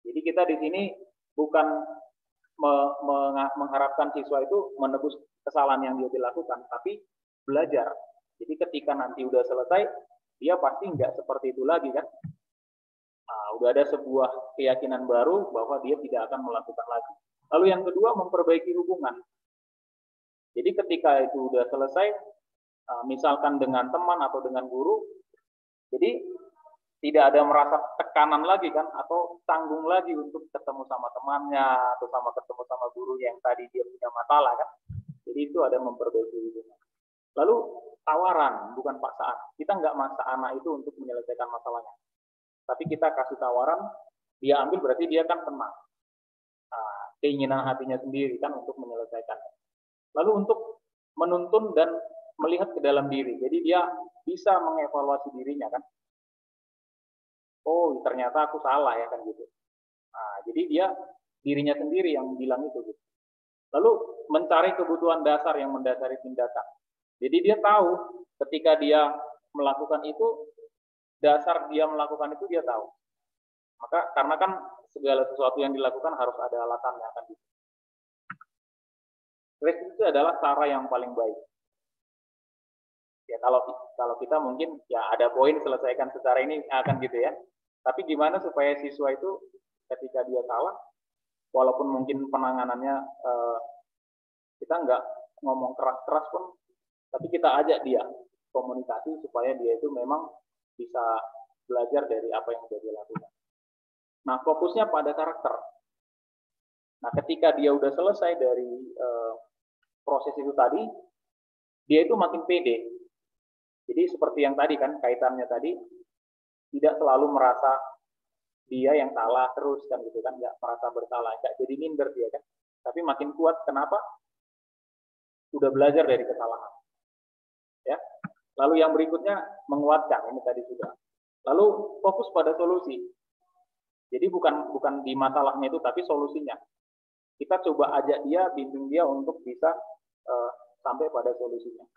Jadi kita di sini bukan mengharapkan siswa itu menebus kesalahan yang dia dilakukan, tapi belajar. Jadi ketika nanti udah selesai, dia pasti nggak seperti itu lagi kan. Nah, udah ada sebuah keyakinan baru bahwa dia tidak akan melakukan lagi. Lalu yang kedua, memperbaiki hubungan. Jadi ketika itu udah selesai, misalkan dengan teman atau dengan guru, jadi tidak ada merasa tekanan lagi kan, atau tanggung lagi untuk ketemu sama temannya, atau ketemu sama guru yang tadi dia punya masalah kan. Jadi itu ada memperbaiki hubungan. Lalu tawaran, bukan paksaan. Kita nggak maksa anak itu untuk menyelesaikan masalahnya. Tapi kita kasih tawaran, dia ambil berarti dia kan tenang. Nah, keinginan hatinya sendiri kan untuk menyelesaikan. Lalu untuk menuntun dan melihat ke dalam diri. Jadi dia bisa mengevaluasi dirinya kan. Oh, ternyata aku salah ya kan gitu. Nah, jadi dia dirinya sendiri yang bilang itu gitu. Lalu mencari kebutuhan dasar yang mendasari tindakan. Jadi dia tahu ketika dia melakukan itu, dasar dia melakukan itu dia tahu. Maka karena kan segala sesuatu yang dilakukan harus ada alasannya kan gitu. Restitusi adalah cara yang paling baik. Ya kalau kita mungkin ya ada poin selesaikan secara ini akan gitu ya. Tapi gimana supaya siswa itu ketika dia salah, walaupun mungkin penanganannya kita nggak ngomong keras-keras pun, tapi kita ajak dia komunikasi supaya dia itu memang bisa belajar dari apa yang sudah dia lakukan. Nah, fokusnya pada karakter. Nah, ketika dia udah selesai dari proses itu tadi, dia itu makin pede. Jadi seperti yang tadi kan, kaitannya tadi, tidak selalu merasa dia yang salah terus kan gitu kan, nggak merasa bersalah, nggak jadi minder dia kan, tapi makin kuat. Kenapa? Udah belajar dari kesalahan. Ya. Lalu yang berikutnya menguatkan, ini tadi sudah. Lalu fokus pada solusi. Jadi bukan di masalahnya itu, tapi solusinya. Kita coba ajak dia, bimbing dia untuk bisa sampai pada solusinya.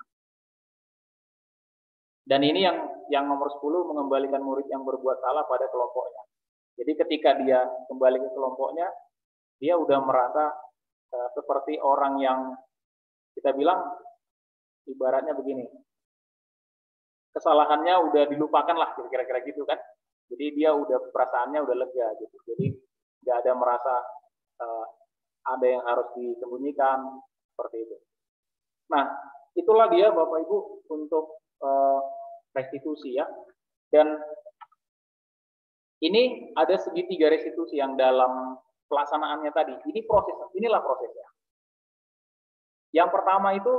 Dan ini yang nomor 10, mengembalikan murid yang berbuat salah pada kelompoknya. Jadi ketika dia kembali ke kelompoknya, dia udah merasa seperti orang yang kita bilang ibaratnya begini, kesalahannya udah dilupakan lah, kira-kira gitu kan. Jadi dia udah perasaannya udah lega gitu. Jadi nggak ada merasa ada yang harus disembunyikan seperti itu. Nah, itulah dia Bapak Ibu untuk restitusi ya. Dan ini ada segitiga restitusi yang dalam pelaksanaannya tadi. Inilah prosesnya. Yang pertama itu,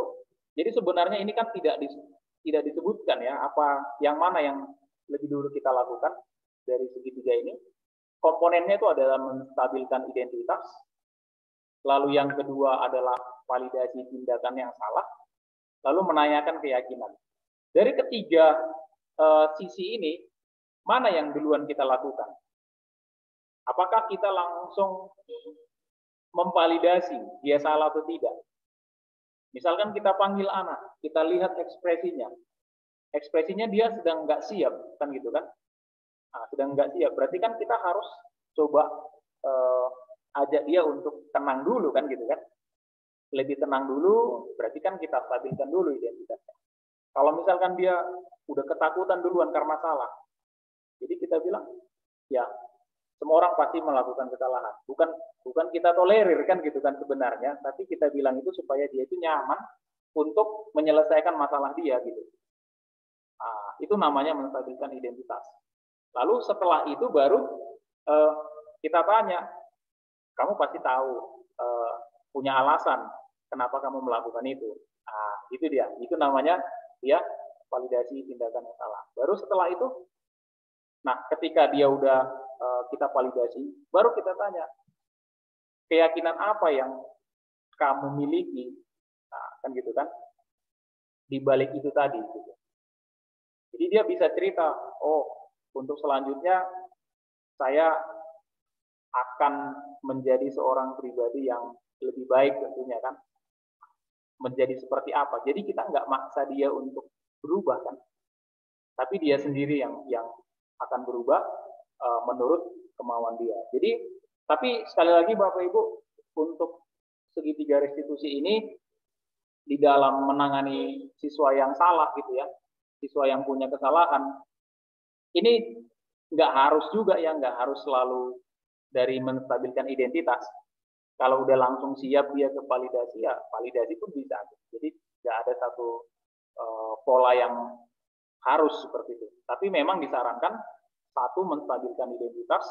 jadi sebenarnya ini kan tidak disebutkan ya, apa yang mana yang lebih dulu kita lakukan dari segitiga ini. Komponennya itu adalah menstabilkan identitas. Lalu yang kedua adalah validasi tindakan yang salah. Lalu menanyakan keyakinan. Dari ketiga sisi ini, mana yang duluan kita lakukan? Apakah kita langsung memvalidasi dia salah atau tidak? Misalkan kita panggil anak, kita lihat ekspresinya. Ekspresinya dia sedang nggak siap, kan gitu kan? Nah, sedang nggak siap, berarti kan kita harus coba ajak dia untuk tenang dulu, kan gitu kan? Lebih tenang dulu, berarti kan kita stabilkan dulu identitasnya. Kalau misalkan dia udah ketakutan duluan karena salah, jadi kita bilang, ya semua orang pasti melakukan kesalahan. Bukan kita tolerir kan gitu kan sebenarnya, tapi kita bilang itu supaya dia itu nyaman untuk menyelesaikan masalah dia gitu. Nah, itu namanya menstabilkan identitas. Lalu setelah itu baru kita tanya, kamu pasti tahu punya alasan kenapa kamu melakukan itu. Nah, itu dia. Itu namanya dia validasi tindakan yang salah. Baru setelah itu, nah ketika dia udah kita validasi, baru kita tanya, keyakinan apa yang kamu miliki? Nah, kan gitu kan? Di balik itu tadi. Gitu. Jadi dia bisa cerita, oh untuk selanjutnya saya akan menjadi seorang pribadi yang lebih baik tentunya kan. Menjadi seperti apa. Jadi kita nggak maksa dia untuk berubah kan. Tapi dia sendiri yang akan berubah menurut kemauan dia. Jadi, tapi sekali lagi Bapak Ibu, untuk segitiga restitusi ini di dalam menangani siswa yang salah gitu ya, siswa yang punya kesalahan, ini nggak harus juga ya, nggak harus selalu dari menstabilkan identitas. Kalau udah langsung siap dia ke validasi, ya validasi pun bisa. Jadi nggak ada satu pola yang harus seperti itu. Tapi memang disarankan satu menstabilkan identitas,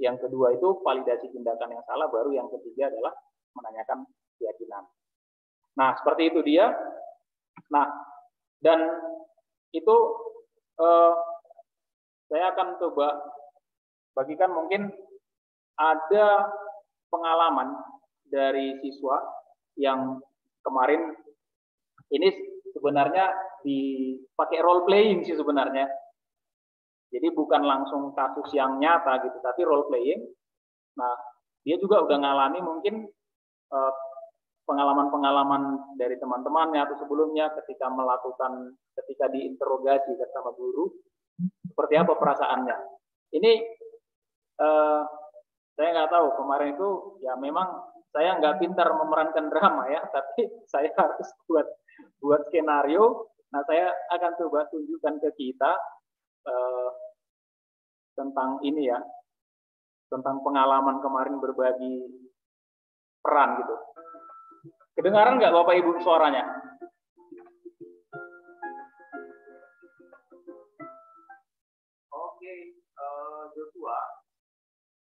yang kedua itu validasi tindakan yang salah, baru yang ketiga adalah menanyakan keyakinan. Nah, seperti itu dia. Nah, dan itu saya akan coba bagikan mungkin ada pengalaman dari siswa yang kemarin ini sebenarnya dipakai role playing sih sebenarnya. Jadi bukan langsung kasus yang nyata gitu, tapi role playing. Nah, dia juga udah ngalami mungkin pengalaman-pengalaman dari teman-temannya atau sebelumnya ketika diinterogasi bersama guru, seperti apa perasaannya. Ini saya nggak tahu, kemarin itu ya memang saya nggak pintar memerankan drama ya, tapi saya harus buat skenario. Nah, saya akan coba tunjukkan ke kita tentang ini ya, tentang pengalaman kemarin berbagi peran gitu. Kedengaran nggak Bapak Ibu suaranya? Oke, Joshua,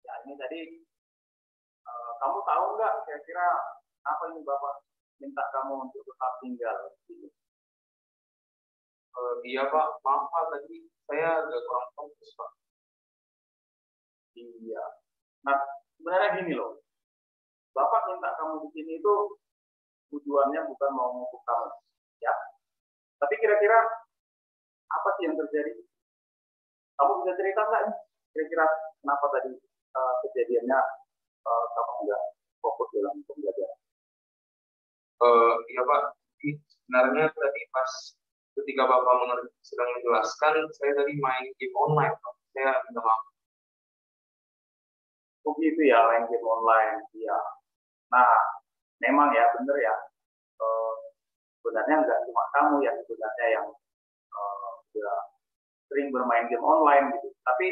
ya ini tadi kamu tahu nggak kira-kira apa ini Bapak minta kamu untuk tetap tinggal?
Iya Pak, maaf Pak, tadi saya agak kurang fokus Pak.
Iya. Nah, sebenarnya gini loh, Bapak minta kamu di sini itu tujuannya bukan mau ngukuk kamu, ya. Tapi kira-kira apa sih yang terjadi? Kamu bisa cerita nggak nih? Kira-kira kenapa tadi kejadiannya kamu nggak fokus dalam pembelajaran?
Iya Pak, jadi sebenarnya tadi pas ketika Bapak sedang menjelaskan, saya tadi main game online Pak. Saya minta maaf.
Oh gitu ya, main game online, iya. Nah, memang ya bener ya. Sebenarnya nggak cuma kamu ya sebenarnya yang sudah sering bermain game online gitu. Tapi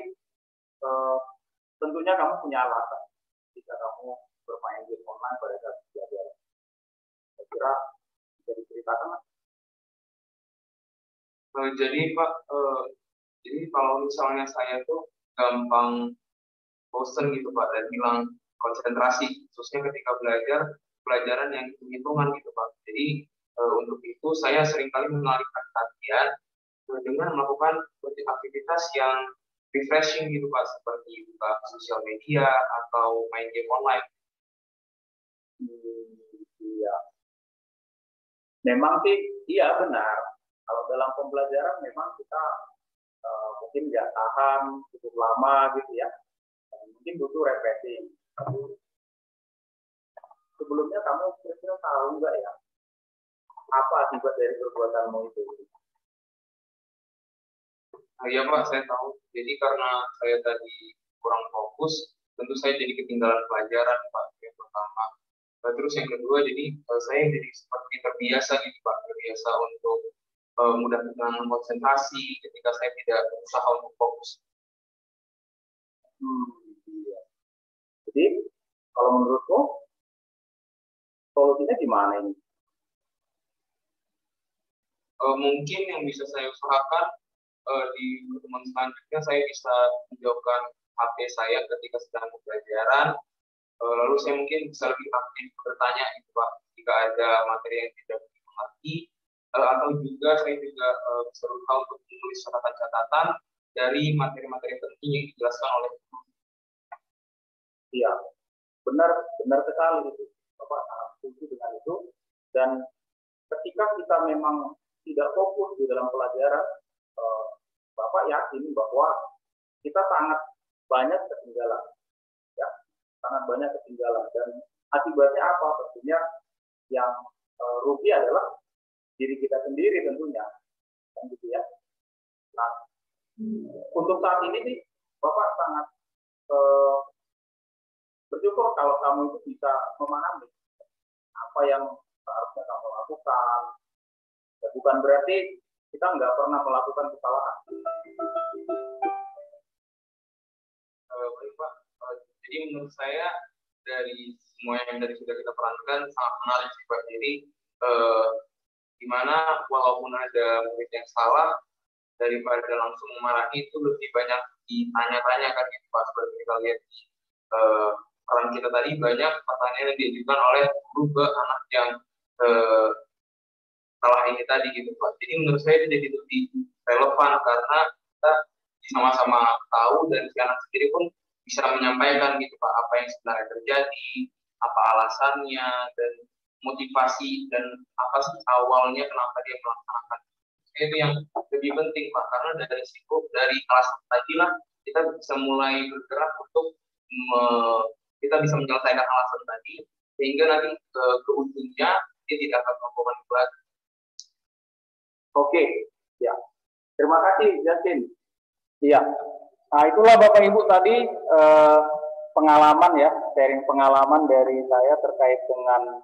tentunya kamu punya alasan jika kamu bermain game online pada saat belajar. Saya kira bisa diceritakan.
Jadi Pak, jadi kalau misalnya saya tuh gampang bosen gitu Pak dan hilang konsentrasi, khususnya ketika pelajaran yang hitung-hitungan gitu Pak. Jadi untuk itu saya seringkali mengalihkan perhatian dengan melakukan aktivitas yang refreshing gitu Pak, seperti buka sosial media atau main game online.
Iya. Memang sih, iya benar. Kalau dalam pembelajaran memang kita mungkin nggak tahan cukup lama gitu ya. Mungkin butuh refreshing. Sebelumnya kamu kira-kira tahu nggak ya apa akibat dari perbuatanmu itu?
Iya Pak, saya tahu. Jadi karena saya tadi kurang fokus, tentu saya jadi ketinggalan pelajaran Pak, yang pertama. Terus yang kedua, jadi saya jadi seperti terbiasa gitu Pak, terbiasa untuk mudah kehilangan konsentrasi ketika saya tidak berusaha untuk fokus.
Iya. Jadi kalau menurutmu solusinya gimana ini?
Mungkin yang bisa saya usahakan di pertemuan selanjutnya saya bisa menjauhkan HP saya ketika sedang pembelajaran. Lalu saya mungkin bisa lebih aktif bertanya gitu Pak, jika ada materi yang tidak dimengerti, atau juga saya juga bisa berusaha untuk menulis catatan-catatan dari materi-materi penting yang dijelaskan oleh guru.
Iya, benar sekali itu. Bapak sangat setuju dengan itu. Dan ketika kita memang tidak fokus di dalam pelajaran, Bapak yakin bahwa kita sangat banyak ketinggalan, ya, sangat banyak ketinggalan. Dan akibatnya apa? Tentunya yang rugi adalah diri kita sendiri tentunya, kan gitu ya. Nah, untuk saat ini sih Bapak sangat bersyukur kalau kamu itu bisa memahami apa yang seharusnya kamu lakukan. Ya, bukan berarti kita nggak pernah melakukan kesalahan.
Baik Pak, jadi menurut saya dari semua yang dari sudah kita perankan sangat menarik sih Pak. Jadi dimana walaupun ada murid yang salah, daripada langsung memarahi itu lebih banyak ditanya-tanya kan gitu Pak. Seperti kita lihat di peran kita tadi, banyak pertanyaan yang diajukan oleh guru ke anak yang salah ini tadi gitu Pak. Jadi menurut saya itu jadi lebih relevan karena kita sama-sama tahu dan si anak sendiri pun bisa menyampaikan gitu Pak apa yang sebenarnya terjadi, apa alasannya dan motivasi dan apa sih awalnya kenapa dia melaksanakan. Itu yang lebih penting Pak, karena dari situ dari alasan tadi lah kita bisa mulai bergerak untuk kita bisa menyelesaikan alasan tadi sehingga nanti ke ujungnya dia tidak akan melakukan lagi.
Oke, ya. Terima kasih, Justin. Iya. Nah, itulah Bapak Ibu tadi pengalaman ya, sharing pengalaman dari saya terkait dengan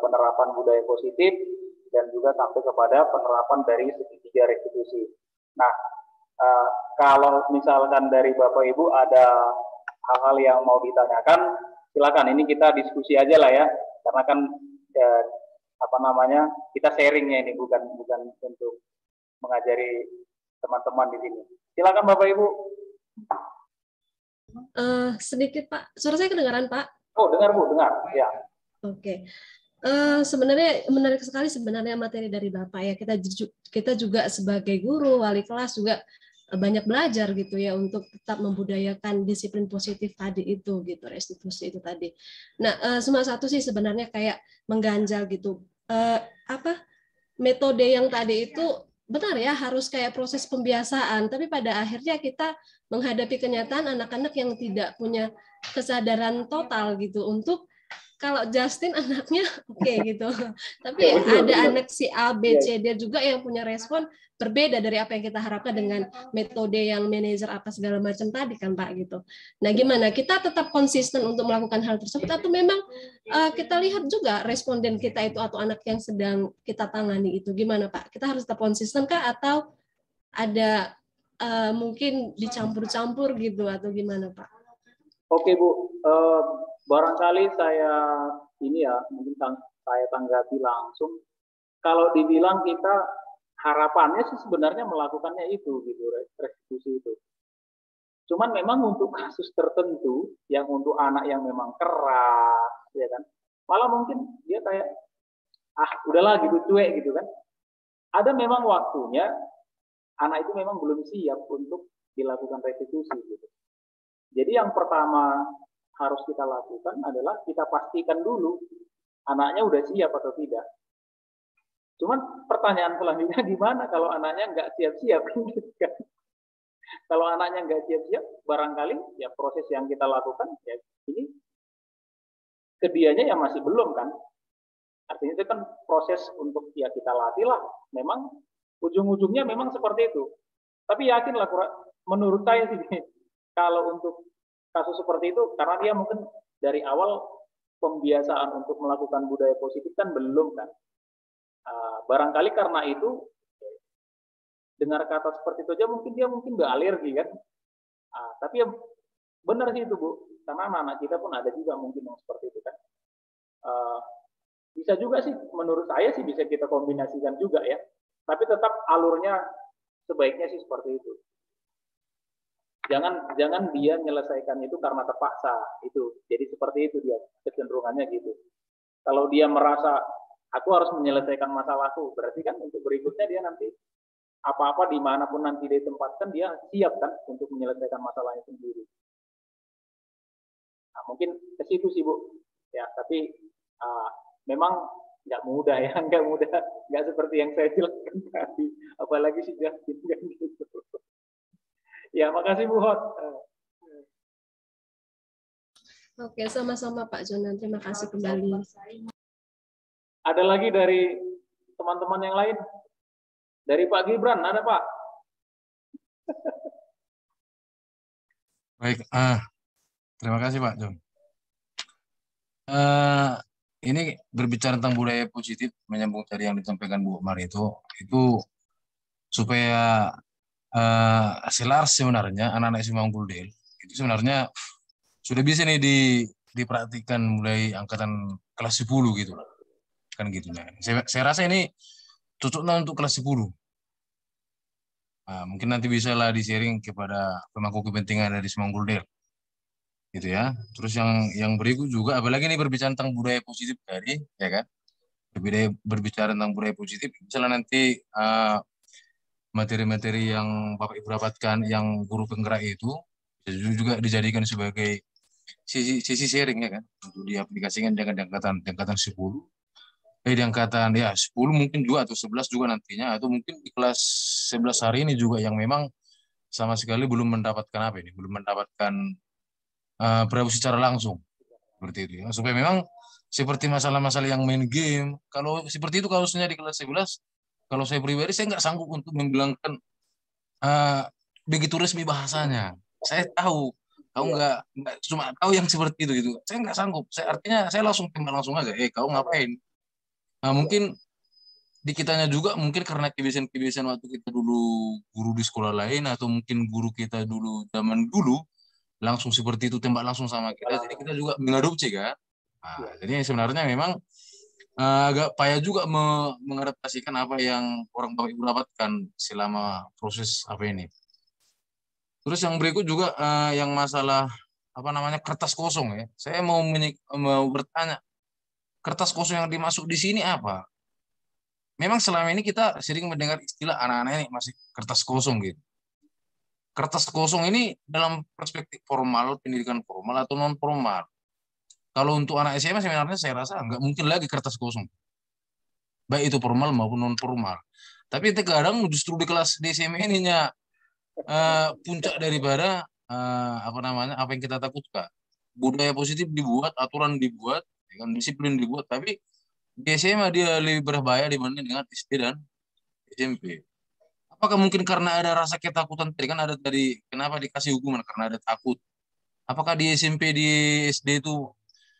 penerapan budaya positif dan juga sampai kepada penerapan dari segitiga restitusi. Nah, kalau misalkan dari Bapak Ibu ada hal-hal yang mau ditanyakan, silakan. Ini kita diskusi aja lah ya, karena kan kita sharingnya ini bukan untuk mengajari teman-teman di sini. Silakan Bapak Ibu.
Sedikit Pak, suara saya kedengaran Pak?
Oh dengar Bu, dengar. Ya.
Oke. Sebenarnya menarik sekali sebenarnya materi dari Bapak ya. Kita juga sebagai guru, wali kelas juga banyak belajar gitu ya untuk tetap membudayakan disiplin positif tadi itu gitu, restitusi itu tadi. Nah, cuma satu sih sebenarnya kayak mengganjal gitu. Metode yang tadi itu benar ya harus kayak proses pembiasaan, tapi pada akhirnya kita menghadapi kenyataan anak-anak yang tidak punya kesadaran total gitu untuk kalau Justin anaknya oke gitu, tapi
Ya, betul,
ada
betul.
anak si A, B, C, D juga yang punya respon berbeda dari apa yang kita harapkan dengan metode yang manajer apa segala macam tadi kan Pak gitu. Nah gimana kita tetap konsisten untuk melakukan hal tersebut atau memang kita lihat juga responden kita itu atau anak yang sedang kita tangani itu gimana Pak? Kita harus tetap konsisten kah atau ada mungkin dicampur-campur gitu atau gimana Pak?
Oke Bu, barangkali saya mungkin saya tanggapi langsung. Kalau dibilang kita harapannya sih sebenarnya melakukannya itu gitu, restitusi itu. Cuman memang untuk kasus tertentu yang untuk anak yang memang keras, ya kan, malah mungkin dia kayak udahlah gitu cuek gitu kan. Ada memang waktunya anak itu memang belum siap untuk dilakukan restitusi gitu. Jadi yang pertama harus kita lakukan adalah kita pastikan dulu anaknya udah siap atau tidak. Cuman pertanyaan selanjutnya gimana kalau anaknya nggak siap-siap? Kalau anaknya nggak siap-siap, barangkali ya proses yang kita lakukan ya ini kedianya ya masih belum kan. Artinya itu kan proses untuk ya kita latih lah. Memang ujung-ujungnya memang seperti itu. Tapi yakinlah menurut saya sih kalau untuk kasus seperti itu, karena dia mungkin dari awal pembiasaan untuk melakukan budaya positif kan belum kan. Barangkali karena itu, dengar kata seperti itu aja mungkin dia nggak alergi kan. Tapi ya benar sih itu Bu, karena anak-anak kita pun ada juga mungkin yang seperti itu kan. Bisa juga sih, menurut saya sih bisa kita kombinasikan juga ya. Tapi tetap alurnya sebaiknya sih seperti itu. Jangan dia menyelesaikan itu karena terpaksa itu. Jadi seperti itu dia kecenderungannya gitu. Kalau dia merasa aku harus menyelesaikan masalahku, berarti kan untuk berikutnya dia nanti apa-apa dimanapun nanti dia tempatkan dia siap kan untuk menyelesaikan masalahnya sendiri. Nah, mungkin ke situ sih Bu. Ya, tapi memang nggak mudah ya, nggak seperti yang saya jelaskan tadi. Apalagi si Justin kan gitu. Ya, makasih Bu Hot.
Oke, sama-sama Pak Jonan. Terima kasih kembali.
Ada lagi dari teman-teman yang lain? Dari Pak Gibran, ada Pak?
Baik, terima kasih Pak John. Ini berbicara tentang budaya positif, menyambung dari yang disampaikan Bu Mari itu supaya selaras sebenarnya anak-anak Simangkul Del itu sebenarnya sudah bisa nih diperhatikan mulai angkatan kelas 10 gitu kan gitu ya. Saya rasa ini cocoknya untuk kelas 10. Mungkin nanti bisa lah di-sharing kepada pemangku kepentingan dari Simangkul Del gitu ya. Terus yang berikut juga apalagi ini berbicara tentang budaya positif tadi ya kan. Berbicara tentang budaya positif misalnya nanti materi-materi yang Bapak Ibu dapatkan yang guru penggerak itu juga dijadikan sebagai sisi sharing ya kan untuk diaplikasikan dengan di angkatan 10 di angkatan ya 10 mungkin juga atau 11 juga nantinya atau mungkin di kelas 11 hari ini juga yang memang sama sekali belum mendapatkan belum mendapatkan prabu secara langsung seperti itu ya supaya memang seperti masalah-masalah yang main game kalau seperti itu kalau di kelas 11 kalau saya pribadi saya nggak sanggup untuk membilangkan begitu resmi bahasanya. Saya tahu nggak cuma tahu yang seperti itu gitu. Saya nggak sanggup. Artinya saya langsung tembak langsung aja. Kau ngapain? Nah, mungkin di kitanya juga mungkin karena kebiasaan-kebiasaan waktu kita dulu guru di sekolah lain atau mungkin guru kita dulu zaman dulu langsung seperti itu, tembak langsung sama kita, jadi kita juga mengadopsi kan. Nah, jadi sebenarnya memang agak payah juga mengadaptasikan apa yang orang Bapak Ibu dapatkan selama proses apa ini. Terus yang berikut juga yang masalah apa namanya kertas kosong ya. Saya mau bertanya, kertas kosong yang dimasuk di sini apa? Memang selama ini kita sering mendengar istilah anak-anak ini masih kertas kosong gitu. Kertas kosong ini dalam perspektif formal, pendidikan formal atau non formal. Kalau untuk anak SMA sebenarnya saya rasa nggak mungkin lagi kertas kosong, baik itu formal maupun non formal. Tapi terkadang justru di kelas di SMA ininya puncak daripada apa namanya apa yang kita takutkan. Budaya positif dibuat, aturan dibuat, ya kan, disiplin dibuat, tapi di SMA dia lebih berbahaya dibanding dengan SD dan SMP. Apakah mungkin karena ada rasa ketakutan tadi kan ada tadi kenapa dikasih hukuman karena ada takut? Apakah di SMP di SD itu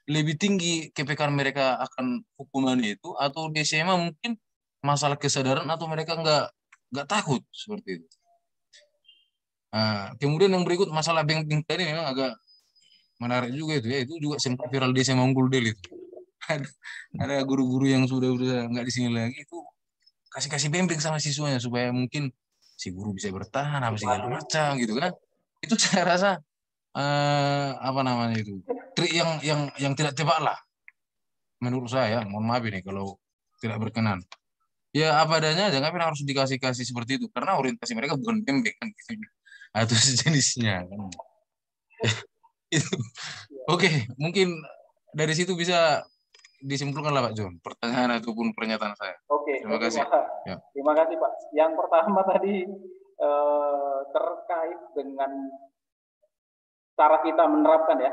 lebih tinggi kepekaan mereka akan hukuman itu atau di SMA mungkin masalah kesadaran atau mereka nggak takut seperti itu. Nah, kemudian yang berikut masalah beng-beng tadi memang agak menarik juga itu ya. Itu juga sempat viral di SMA Unggul Del itu. Ada guru-guru yang sudah nggak di sini lagi itu kasih beng-beng sama siswanya supaya mungkin si guru bisa bertahan apa segala macam gitu kan. Itu saya rasa apa namanya itu trik yang tidak tepat lah menurut saya. Mohon maaf ini kalau tidak berkenan. Ya apa adanya jangan pernah harus dikasih seperti itu karena orientasi mereka bukan beng-beng kan gitu. Atau sejenisnya kan. Itu. Oke, mungkin dari situ bisa disimpulkan lah Pak John, pertanyaan ataupun pernyataan saya.
Oke,
Terima kasih.
Pak.
Ya.
Terima kasih Pak. Yang pertama tadi terkait dengan cara kita menerapkan ya.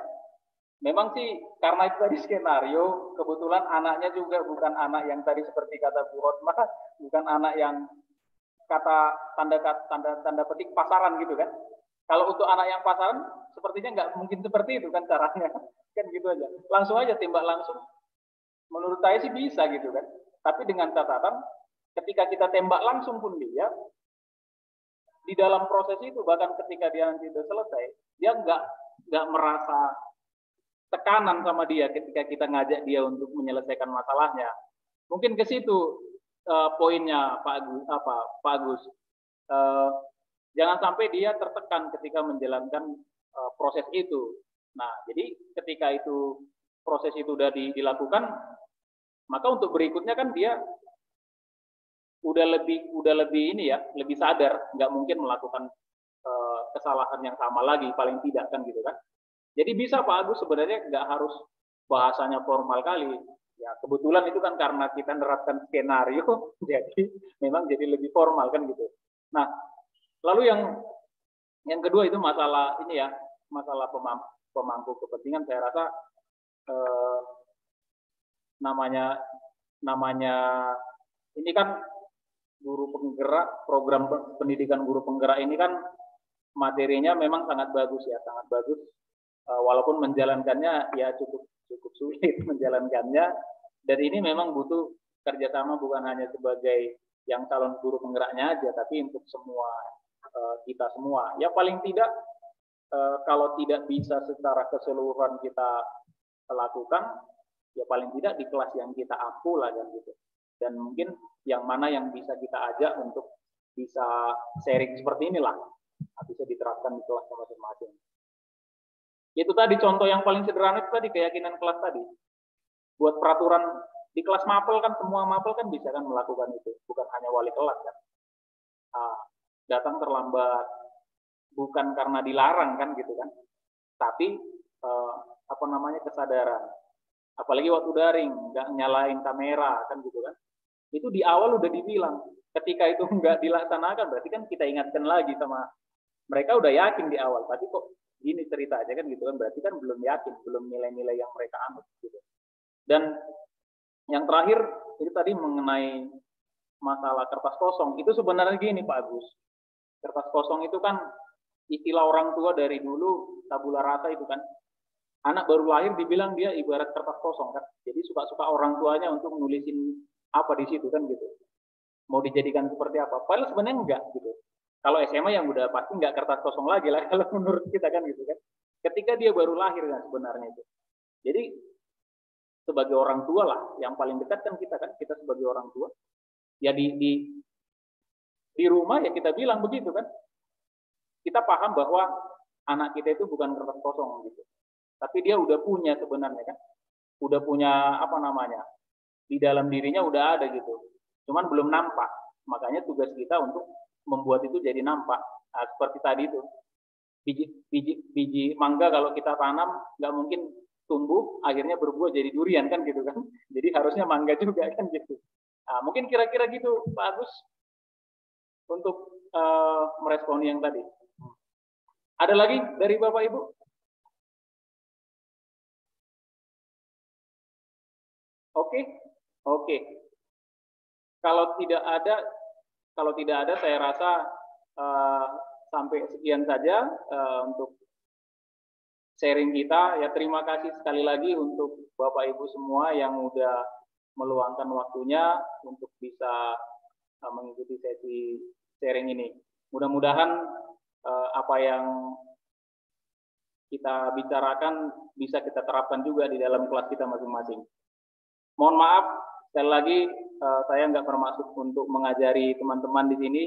Memang sih karena itu tadi skenario, kebetulan anaknya juga bukan anak yang tadi seperti kata Bu Hotma, bukan anak yang kata tanda petik pasaran gitu kan. Kalau untuk anak yang pasaran sepertinya nggak mungkin seperti itu kan caranya, kan gitu aja. Langsung aja tembak langsung. Menurut saya sih bisa gitu kan. Tapi dengan catatan ketika kita tembak langsung pun dia di dalam proses itu bahkan ketika dia nanti sudah selesai dia nggak merasa tekanan sama dia ketika kita ngajak dia untuk menyelesaikan masalahnya. Mungkin ke situ poinnya Pak Agus. Jangan sampai dia tertekan ketika menjalankan proses itu. Nah, jadi ketika itu proses itu sudah dilakukan, maka untuk berikutnya kan dia udah lebih ini ya, lebih sadar, nggak mungkin melakukan kesalahan yang sama lagi, paling tidak kan gitu kan. Jadi bisa Pak Agus sebenarnya nggak harus bahasanya formal kali. Ya kebetulan itu kan karena kita nerapkan skenario, jadi memang jadi lebih formal kan gitu. Nah, lalu yang kedua itu masalah ini ya, masalah pemangku kepentingan. Saya rasa namanya ini kan guru penggerak, program pendidikan guru penggerak ini kan materinya memang sangat bagus ya, sangat bagus. Walaupun menjalankannya ya cukup sulit menjalankannya, dan ini memang butuh kerjasama bukan hanya sebagai yang calon guru penggeraknya aja, tapi untuk semua kita semua. Ya paling tidak kalau tidak bisa secara keseluruhan kita lakukan, ya paling tidak di kelas yang kita ampu lah kan gitu. Dan mungkin yang mana yang bisa kita ajak untuk bisa sharing seperti inilah, bisa diterapkan di kelas masing-masing. Itu tadi contoh yang paling sederhana itu tadi keyakinan kelas tadi. Buat peraturan di kelas mapel kan semua mapel kan bisa kan melakukan itu, bukan hanya wali kelas kan. Datang terlambat bukan karena dilarang kan gitu kan, tapi kesadaran. Apalagi waktu daring nggak nyalain kamera kan gitu kan. Itu di awal udah dibilang. Ketika itu nggak dilaksanakan berarti kan kita ingatkan lagi sama mereka udah yakin di awal, tapi kok gini cerita aja kan gitu kan, berarti kan belum yakin, belum nilai-nilai yang mereka anut gitu. Dan yang terakhir itu tadi mengenai masalah kertas kosong, itu sebenarnya gini Pak Agus, kertas kosong itu kan istilah orang tua dari dulu, tabula rasa itu kan, anak baru lahir dibilang dia ibarat kertas kosong kan, jadi suka-suka orang tuanya untuk nulisin apa di situ kan gitu, mau dijadikan seperti apa, padahal sebenarnya enggak gitu. Kalau SMA yang udah pasti nggak kertas kosong lagi lah kalau menurut kita kan gitu kan. ketika dia baru lahir kan sebenarnya itu. Jadi sebagai orang tua lah, yang paling dekat kan kita sebagai orang tua. Ya di rumah ya kita bilang begitu kan. Kita paham bahwa anak kita itu bukan kertas kosong gitu. Tapi dia udah punya sebenarnya kan. Udah punya apa namanya? Di dalam dirinya udah ada gitu. Cuman belum nampak. Makanya tugas kita untuk membuat itu jadi nampak. Nah, seperti tadi itu. Biji mangga kalau kita tanam nggak mungkin tumbuh akhirnya berbuah jadi durian kan gitu kan. Jadi harusnya mangga juga kan gitu. Nah, mungkin kira-kira gitu Pak Agus untuk meresponi yang tadi. Ada lagi dari Bapak Ibu? Oke. Kalau tidak ada saya rasa sampai sekian saja untuk sharing kita. Ya terima kasih sekali lagi untuk Bapak Ibu semua yang udah meluangkan waktunya untuk bisa mengikuti sesi sharing ini. Mudah-mudahan apa yang kita bicarakan bisa kita terapkan juga di dalam kelas kita masing-masing. Mohon maaf, sekali lagi saya nggak bermaksud untuk mengajari teman-teman di sini.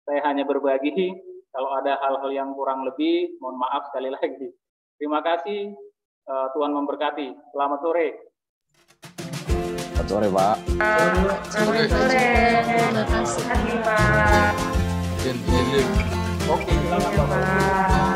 Saya hanya berbagi. Kalau ada hal-hal yang kurang lebih, mohon maaf sekali lagi. Terima kasih, Tuhan memberkati. Selamat sore.
Selamat sore, Pak.
Selamat sore. Terima kasih, Pak.
Oke,
Oke, selamat sore.